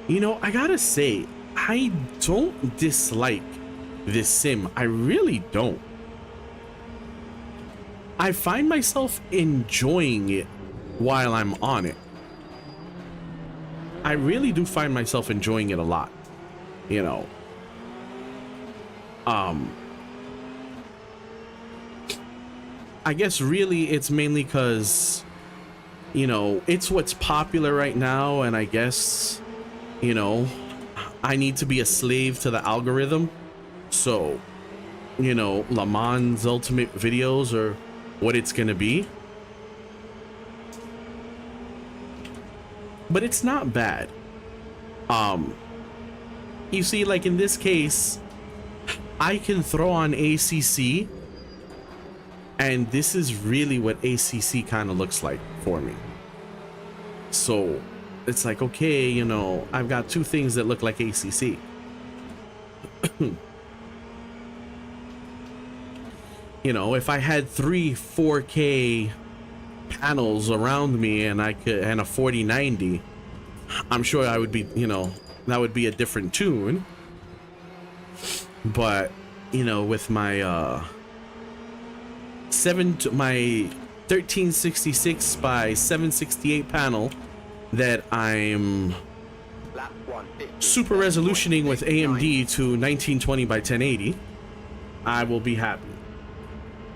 You know, I gotta say, I don't dislike this sim. I really don't. I find myself enjoying it while I'm on it. I really do find myself enjoying it a lot, you know. I guess really it's mainly because, you know, it's what's popular right now, and I guess, you know, I need to be a slave to the algorithm. So, you know, Le Mans Ultimate videos are what it's gonna be. But it's not bad. You see, like in this case, I can throw on ACC, and this is really what ACC kind of looks like for me. So it's like, okay, you know, I've got two things that look like ACC. You know, if I had 3 4K panels around me and and a 4090, I'm sure I would be, you know, that would be a different tune. But, you know, with my my 1366 by 768 panel that I'm super resolutioning with AMD to 1920 by 1080, I will be happy.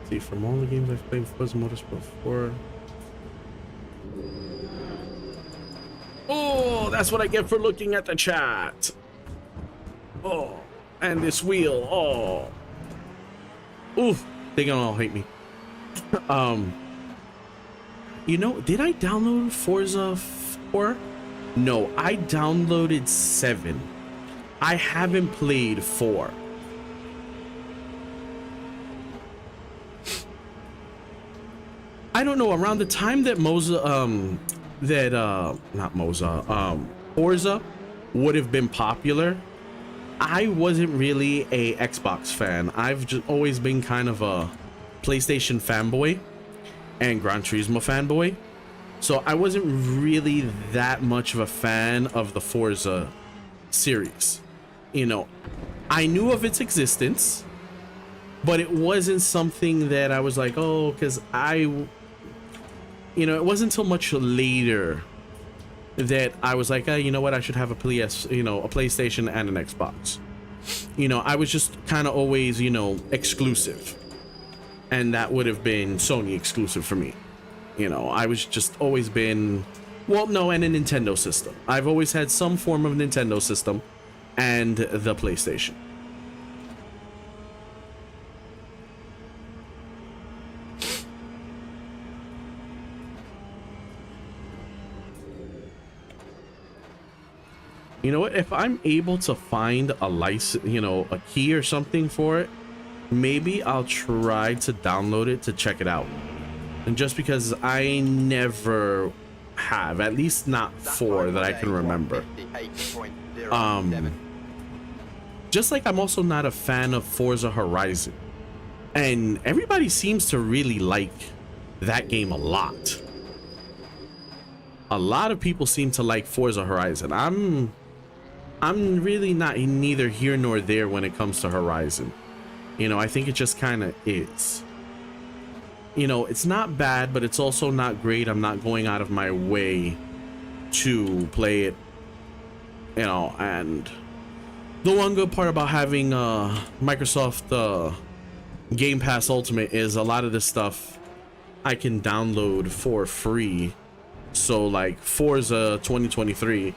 See, from all the games I've played Forza Motorsport 4. Oh, that's what I get for looking at the chat. Oh, and this wheel. Oh, oof, they're gonna all hate me. You know, did I download Forza 4? No, I downloaded 7. I haven't played 4. I don't know, around the time that Forza would have been popular, I wasn't really a Xbox fan. I've just always been kind of a PlayStation fanboy and Gran Turismo fanboy. So I wasn't really that much of a fan of the Forza series. You know, I knew of its existence, but it wasn't something that I was like, oh, because you know, it wasn't until much later that I was like, you know what, I should have a PlayStation and an Xbox. You know, I was just kind of always, you know, exclusive. And that would have been Sony exclusive for me. You know, I was just always been, well, no, and a Nintendo system. I've always had some form of Nintendo system and the PlayStation. You know what? If I'm able to find a license, you know, a key or something for it, maybe I'll try to download it to check it out. And just because I never have, at least not 4 that I can remember. Just like I'm also not a fan of Forza Horizon. And everybody seems to really like that game a lot. A lot of people seem to like Forza Horizon. I'm really not neither here nor there when it comes to Horizon. You know, I think it just kind of is. You know, it's not bad, but it's also not great. I'm not going out of my way to play it, you know. And the one good part about having Microsoft Game Pass Ultimate is a lot of this stuff I can download for free. So like Forza 2023,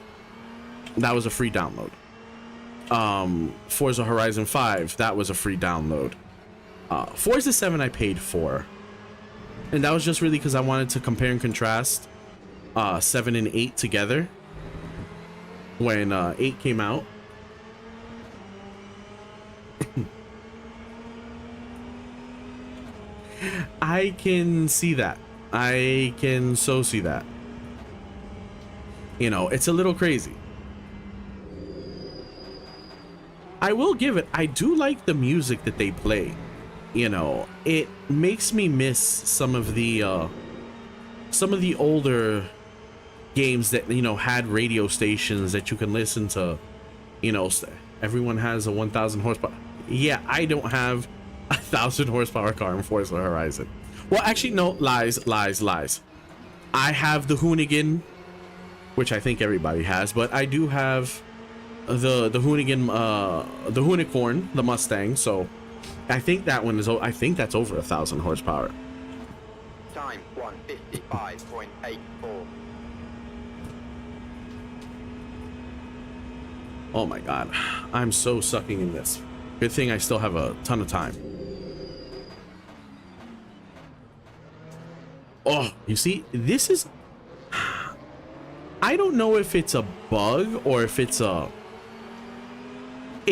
that was a free download. Forza Horizon 5, that was a free download. Forza 7 I paid for, and that was just really because I wanted to compare and contrast 7 and 8 together when 8 came out. I can see that. I can so see that. You know, it's a little crazy. I will give it, I do like the music that they play. You know, it makes me miss some of the older games that, you know, had radio stations that you can listen to. You know, everyone has a 1,000 horsepower. Yeah, I don't have 1,000 horsepower car in Forza Horizon. Well, actually, no, lies. I have the Hoonigan, which I think everybody has, but I do have the Hoonigan, the Hoonicorn, the Mustang. So I think that one is, I think that's over 1,000 horsepower. Time 155.84. Oh my god, I'm so sucking in this. Good thing I still have a ton of time. Oh, you see, this is, I don't know if it's a bug or if it's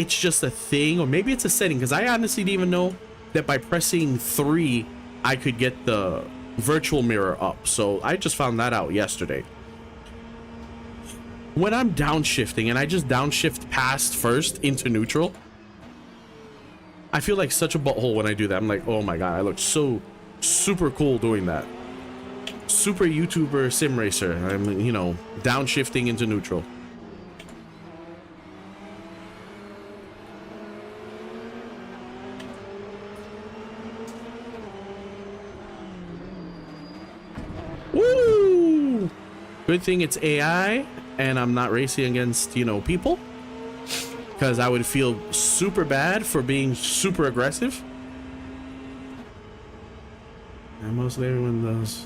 just a thing, or maybe it's a setting, because I honestly didn't even know that by pressing 3 I could get the virtual mirror up. So I just found that out yesterday. When I'm downshifting and I just downshift past first into neutral, I feel like such a butthole when I do that. I'm like, oh my god, I look so super cool doing that. Super YouTuber sim racer. I'm, you know, downshifting into neutral. Woo! Good thing it's AI and I'm not racing against, you know, people, because I would feel super bad for being super aggressive. And mostly everyone does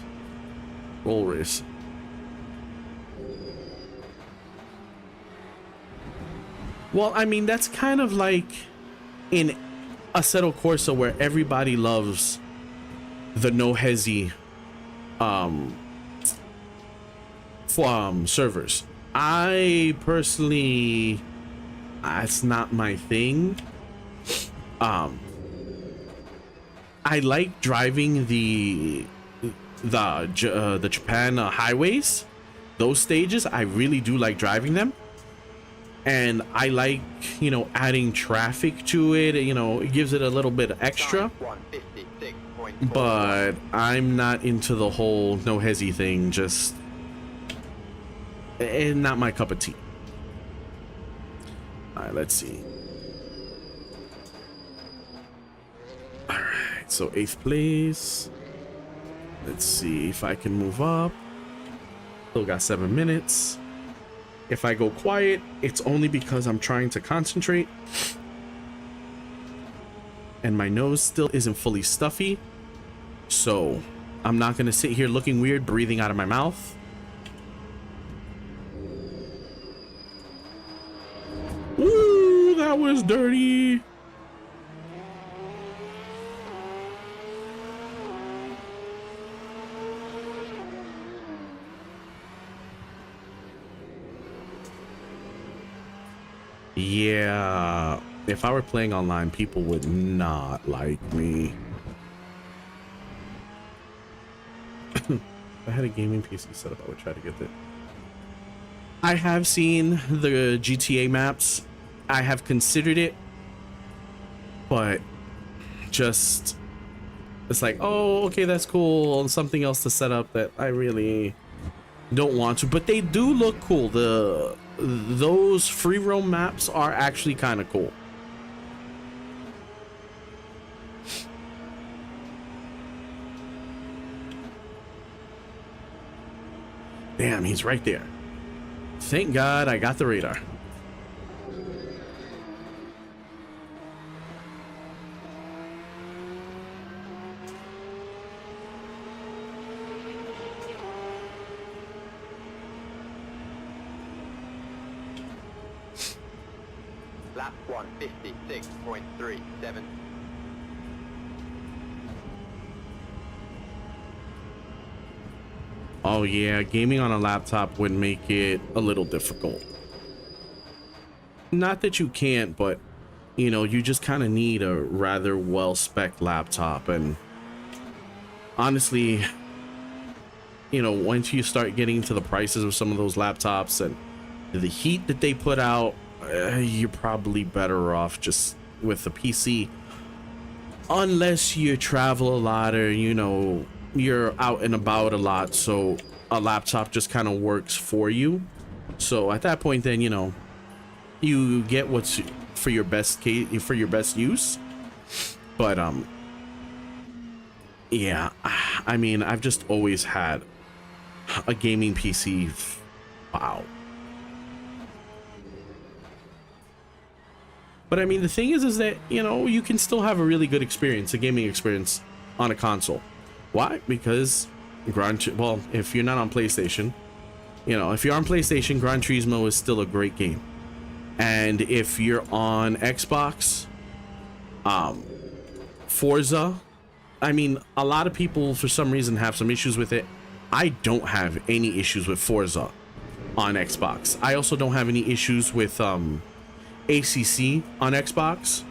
roll race. Well, I mean, that's kind of like in Assetto Corsa, where everybody loves the no hesi servers. I personally, it's not my thing. I like driving the Japan highways, those stages. I really do like driving them, and I like, you know, adding traffic to it. You know, it gives it a little bit extra. But I'm not into the whole no hesi thing. Just not my cup of tea. All right, let's see. All right, so 8th place. Let's see if I can move up. Still got 7 minutes. If I go quiet, it's only because I'm trying to concentrate and my nose still isn't fully stuffy. So I'm not gonna sit here looking weird, breathing out of my mouth. Ooh, that was dirty. Yeah, if I were playing online, people would not like me. If I had a gaming PC set up, I would try to get it. I have seen the GTA maps. I have considered it, but just, it's like, oh, okay, that's cool. And something else to set up that I really don't want to. But they do look cool. Those free roam maps are actually kind of cool. Damn, he's right there. Thank God I got the radar. Lap 156.37. Oh yeah, gaming on a laptop would make it a little difficult. Not that you can't, but you know, you just kind of need a rather well-spec'd laptop. And honestly, you know, once you start getting to the prices of some of those laptops and the heat that they put out, you're probably better off just with the PC, unless you travel a lot or, you know, you're out and about a lot, so a laptop just kind of works for you. So at that point, then, you know, you get what's for your best case, for your best use. But yeah, I mean, I've just always had a gaming PC. Wow. But I mean, the thing is that, you know, you can still have a really good experience, a gaming experience on a console. Why? Because well, if you're not on PlayStation, you know, if you're on PlayStation, Gran Turismo is still a great game. And if you're on Xbox, Forza, I mean, a lot of people for some reason have some issues with it. I don't have any issues with Forza on Xbox. I also don't have any issues with ACC on Xbox.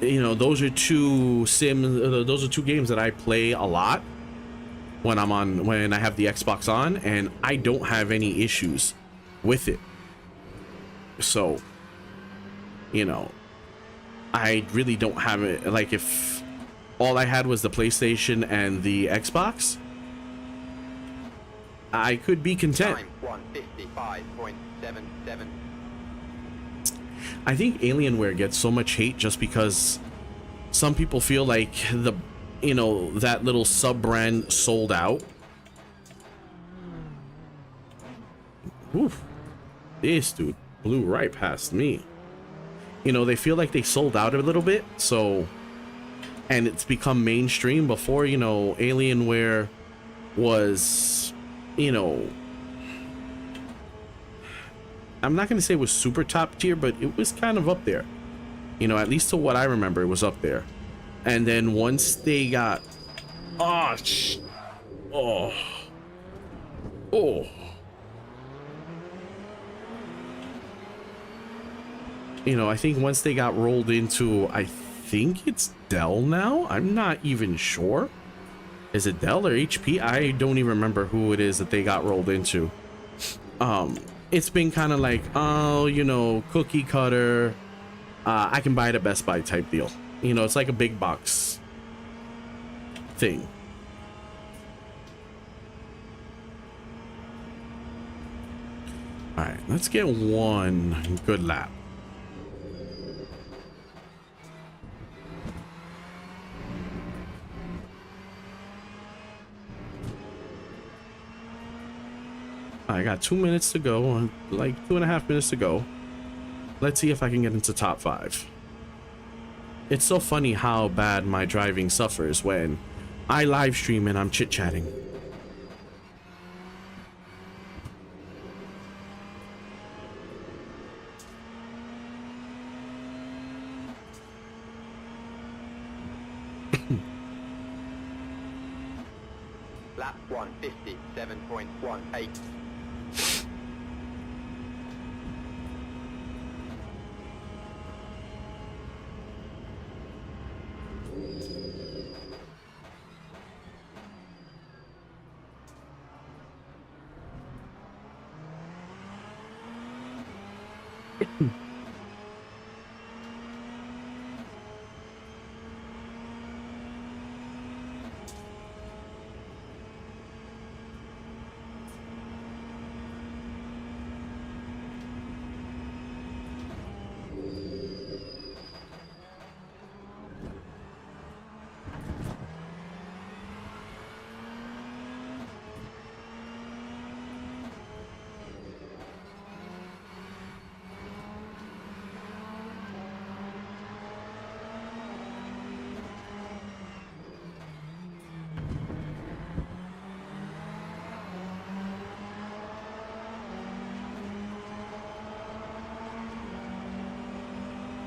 You know, those are two games that I play a lot when I have the Xbox on, and I don't have any issues with it. So, you know, I really don't have it. Like, if all I had was the PlayStation and the Xbox, I could be content. Time 155.77. I think Alienware gets so much hate just because some people feel like you know, that little sub brand sold out. Oof. This dude blew right past me. You know, they feel like they sold out a little bit, so, and it's become mainstream. Before, you know, Alienware was, you know, I'm not gonna say it was super top tier, but it was kind of up there. You know, at least to what I remember, it was up there. And then once they got, oh, you know, I think once they got rolled into, I think it's Dell now. I'm not even sure. Is it Dell or HP? I don't even remember who it is that they got rolled into. It's been kind of like, oh, you know, cookie cutter. I can buy it at Best Buy type deal. You know, it's like a big box thing. All right, let's get one good lap. I got 2 minutes to go, like 2.5 minutes to go. Let's see if I can get into top 5. It's so funny how bad my driving suffers when I live stream and I'm chit-chatting. Lap 157.18.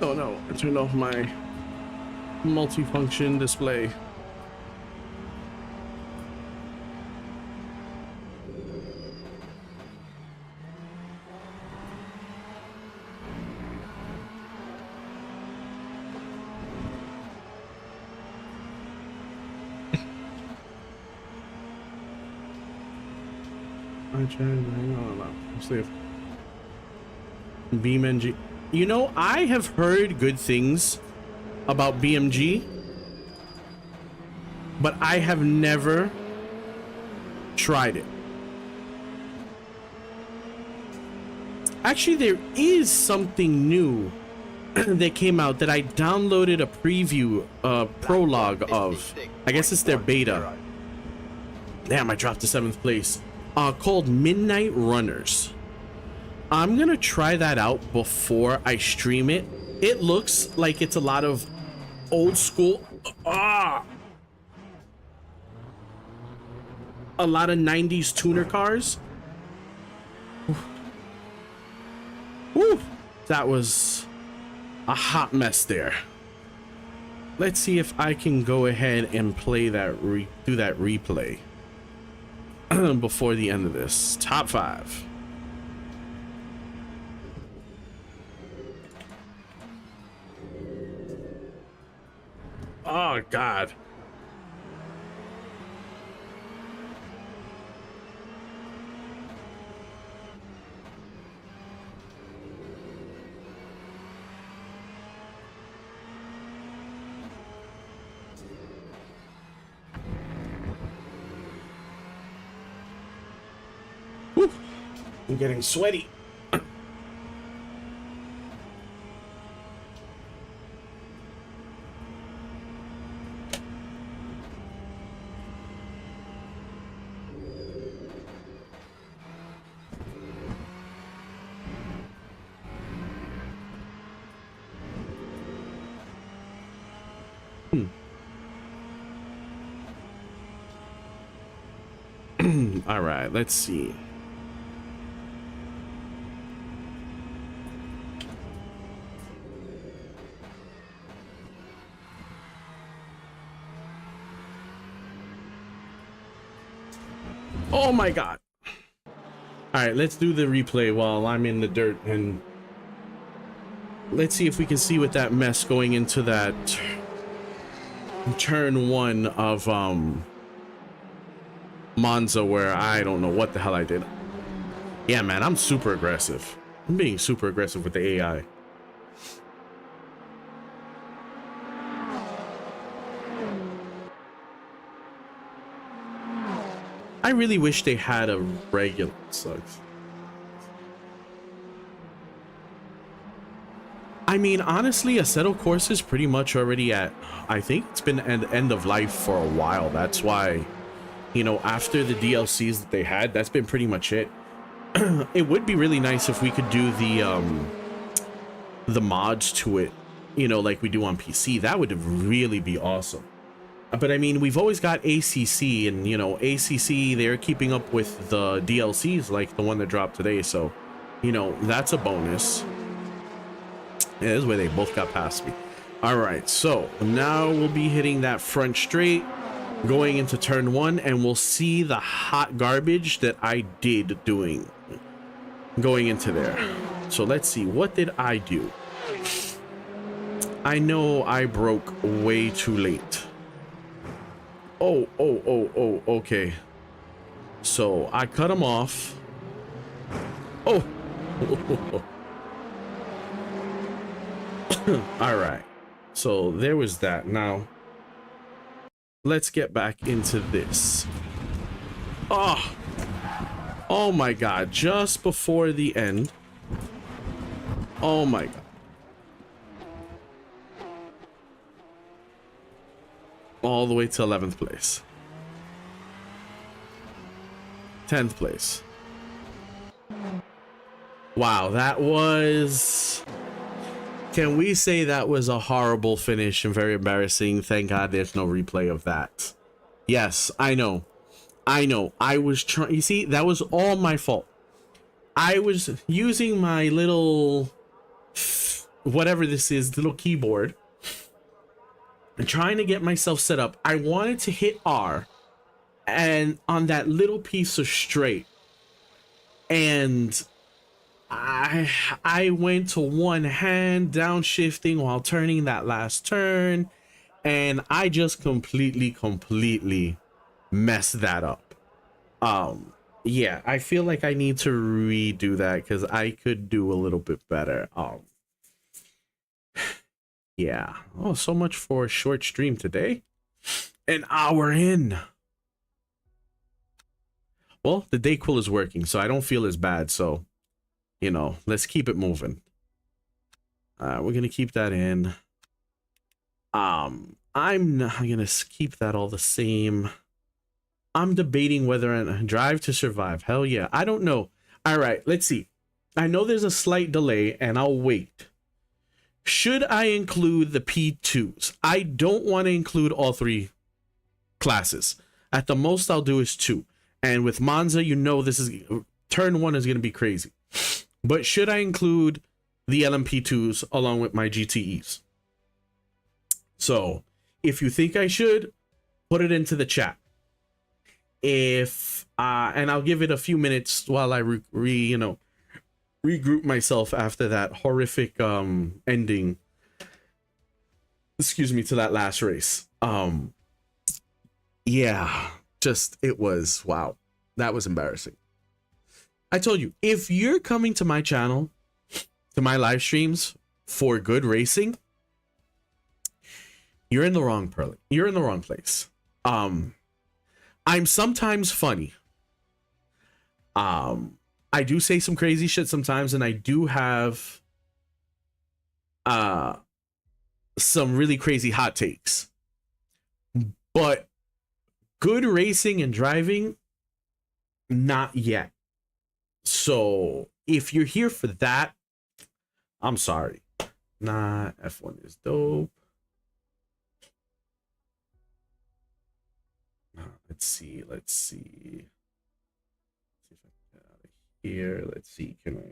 Oh no, I turned off my multifunction display. Let's see if BeamNG. You know, I have heard good things about BMG, but I have never tried it. Actually, there is something new that came out that I downloaded a preview, prologue of. I guess it's their beta. Damn, I dropped to 7th place. Called Midnight Runners. I'm gonna try that out before I stream it. It looks like it's a lot of old school, a lot of 90s tuner cars. Woo, that was a hot mess there. Let's see if I can go ahead and play that, do that replay before the end of this. Top 5. Oh God. Whew. I'm getting sweaty. All right, let's see. Oh my God. All right, let's do the replay while I'm in the dirt, and let's see if we can see what that mess going into that turn 1 of Monza, where I don't know what the hell I did. Yeah, man, I'm super aggressive. I'm being super aggressive with the AI. I really wish they had a regular sucks. I mean, honestly, Assetto Corsa is pretty much already at, I think it's been an end of life for a while. That's why, you know, after the DLCs that they had, that's been pretty much it. It would be really nice if we could do the mods to it, you know, like we do on PC. That would really be awesome. But I mean, we've always got ACC, and you know, ACC, they're keeping up with the DLCs like the one that dropped today, so you know, that's a bonus. Yeah, this is where they both got past me. All right, so now we'll be hitting that front straight, going into turn 1, and we'll see the hot garbage that I did going into there. So let's see, what did I do? I know I broke way too late. Oh, okay. So I cut him off. Oh. All right. So there was that. Now let's get back into this. Oh my God, just before the end. Oh my God. All the way to 11th place. 10th place. Wow, that was... Can we say that was a horrible finish and very embarrassing? Thank God there's no replay of that. Yes, I know. I was trying... You see, that was all my fault. I was using my little whatever this is, little keyboard, and trying to get myself set up. I wanted to hit R and on that little piece of straight, and I went to one hand downshifting while turning that last turn, and I just completely messed that up. Yeah, I feel like I need to redo that because I could do a little bit better. Yeah. Oh, so much for a short stream today. An hour in. Well, the Dayquil is working, so I don't feel as bad. So, you know, let's keep it moving. We're gonna keep that in. I'm gonna keep that all the same. I'm debating whether I drive to survive. Hell yeah. I don't know. All right, let's see. I know there's a slight delay, and I'll wait. Should I include the P2s? I don't want to include all three classes. At the most, I'll do is 2. And with Monza, you know this is turn 1 is going to be crazy. But should I include the LMP2s along with my GTEs? So, if you think I should, put it into the chat. If and I'll give it a few minutes while I regroup myself after that horrific ending, excuse me, to that last race. Yeah, just it was, wow, that was embarrassing. I told you, if you're coming to my channel, to my live streams for good racing, you're in the wrong you're in the wrong place. I'm sometimes funny. I do say some crazy shit sometimes, and I do have some really crazy hot takes. But good racing and driving, not yet. So if you're here for that, I'm sorry. Nah, F1 is dope. Let's see. Let's see if I can get out of here. Let's see. Can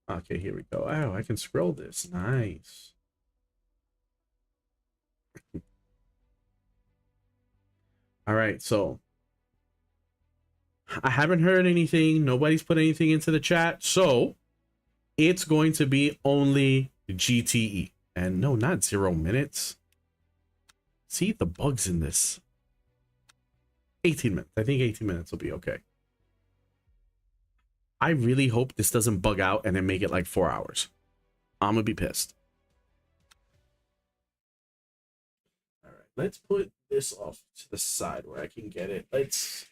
I? Okay, here we go. Oh, I can scroll this. Nice. All right, so I haven't heard anything. Nobody's put anything into the chat. So it's going to be only GTE. And no, not 0 minutes. See the bugs in this. 18 minutes. I think 18 minutes will be okay. I really hope this doesn't bug out and then make it like 4 hours. I'm gonna be pissed. All right, let's put this off to the side where I can get it. Let's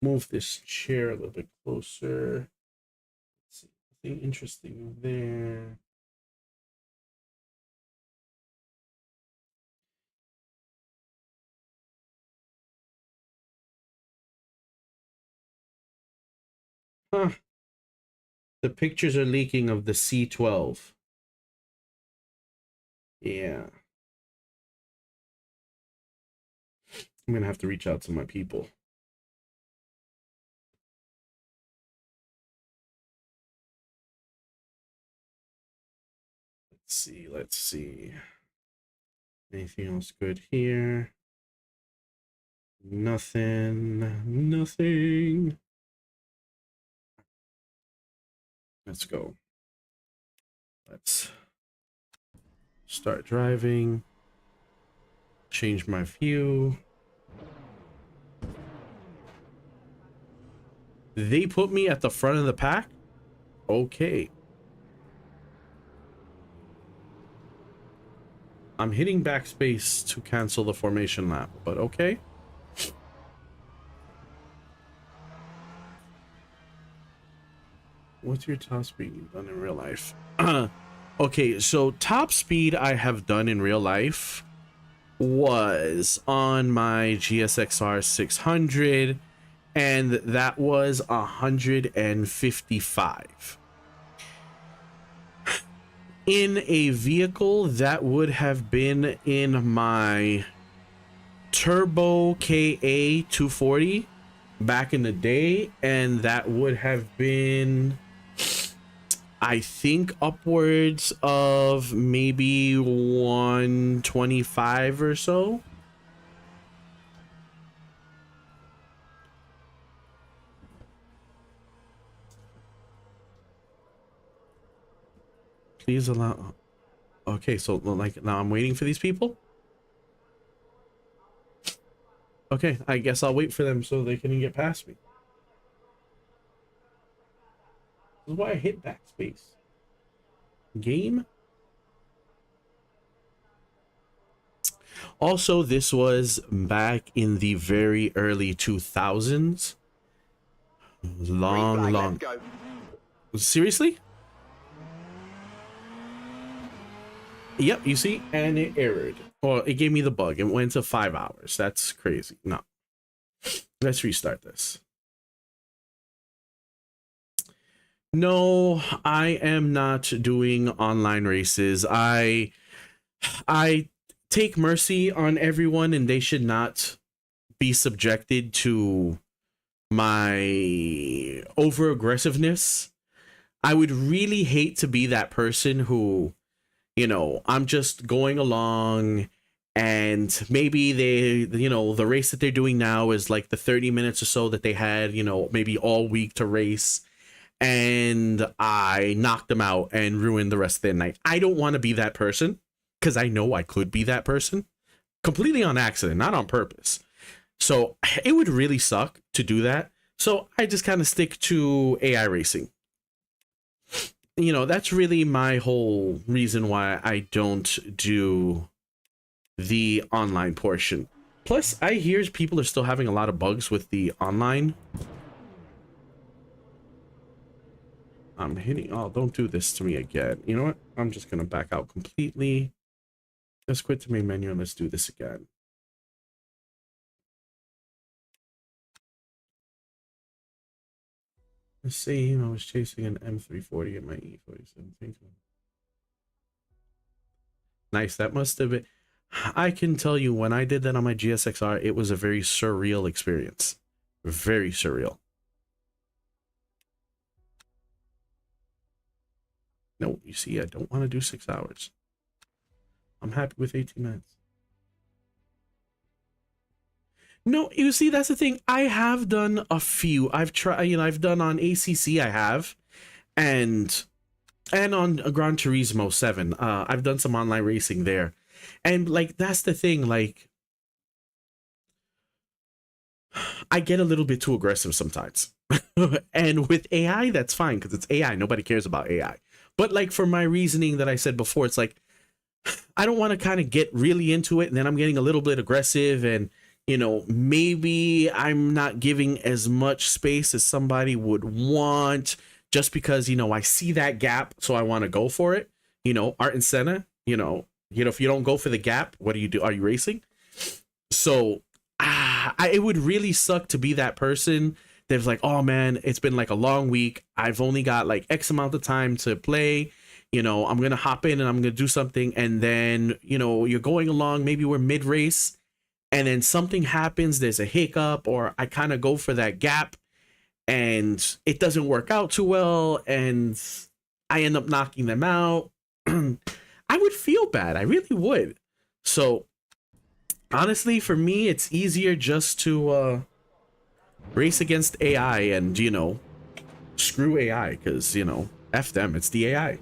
move this chair a little bit closer. Let's see, anything interesting there. Huh. The pictures are leaking of the C12. Yeah. I'm gonna have to reach out to my people. Let's see. Anything else good here? Nothing. Let's go. Let's start driving. Change my view. They put me at the front of the pack? Okay. I'm hitting backspace to cancel the formation lap, but okay. What's your top speed you've done in real life? Okay, so top speed I have done in real life was on my GSXR 600, and that was 155. In a vehicle, that would have been in my Turbo KA 240 back in the day, and that would have been I think upwards of maybe 125 or so. Please allow. Okay, so like now I'm waiting for these people. Okay, I guess I'll wait for them so they can get past me. This is why I hit backspace. Game. Also, this was back in the very early 2000s. Long, long. Seriously? Yep, you see? And it errored. Well, it gave me the bug. It went to 5 hours. That's crazy. No. Let's restart this. No, I am not doing online races. I take mercy on everyone, and they should not be subjected to my over aggressiveness. I would really hate to be that person who, you know, I'm just going along and maybe they, you know, the race that they're doing now is like the 30 minutes or so that they had, you know, maybe all week to race, and I knocked them out and ruined the rest of their night. I don't want to be that person, because I know I could be that person completely on accident, not on purpose. So it would really suck to do that. So I just kind of stick to AI racing. You know, that's really my whole reason why I don't do the online portion. Plus, I hear people are still having a lot of bugs with the online. I'm hitting. Oh, don't do this to me again. You know what? I'm just going to back out completely. Let's quit the main menu and let's do this again. Let's see. I was chasing an M340 in my E47. Nice. That must have been. I can tell you, when I did that on my GSXR, it was a very surreal experience. Very surreal. No, you see, I don't want to do 6 hours. I'm happy with 18 minutes. No, you see, that's the thing. I have done a few. I've tried, you know, I've done on ACC, I have, and on Gran Turismo 7. I've done some online racing there. And like, that's the thing, like, I get a little bit too aggressive sometimes. And with AI, that's fine, because it's AI. Nobody cares about AI. But like, for my reasoning that I said before, it's like, I don't want to kind of get really into it, and then I'm getting a little bit aggressive, and, you know, maybe I'm not giving as much space as somebody would want, just because, you know, I see that gap, so I want to go for it. You know, Art and Senna, you know, if you don't go for the gap, what do you do? Are you racing? So it would really suck to be that person that's like, oh man, it's been like a long week. I've only got like X amount of time to play. You know, I'm going to hop in and I'm going to do something. And then, you know, you're going along, maybe we're mid race, and then something happens. There's a hiccup, or I kind of go for that gap and it doesn't work out too well, and I end up knocking them out. I would feel bad. I really would. So honestly, for me, it's easier just to race against AI and, you know, screw AI, because, you know, F them. It's the AI.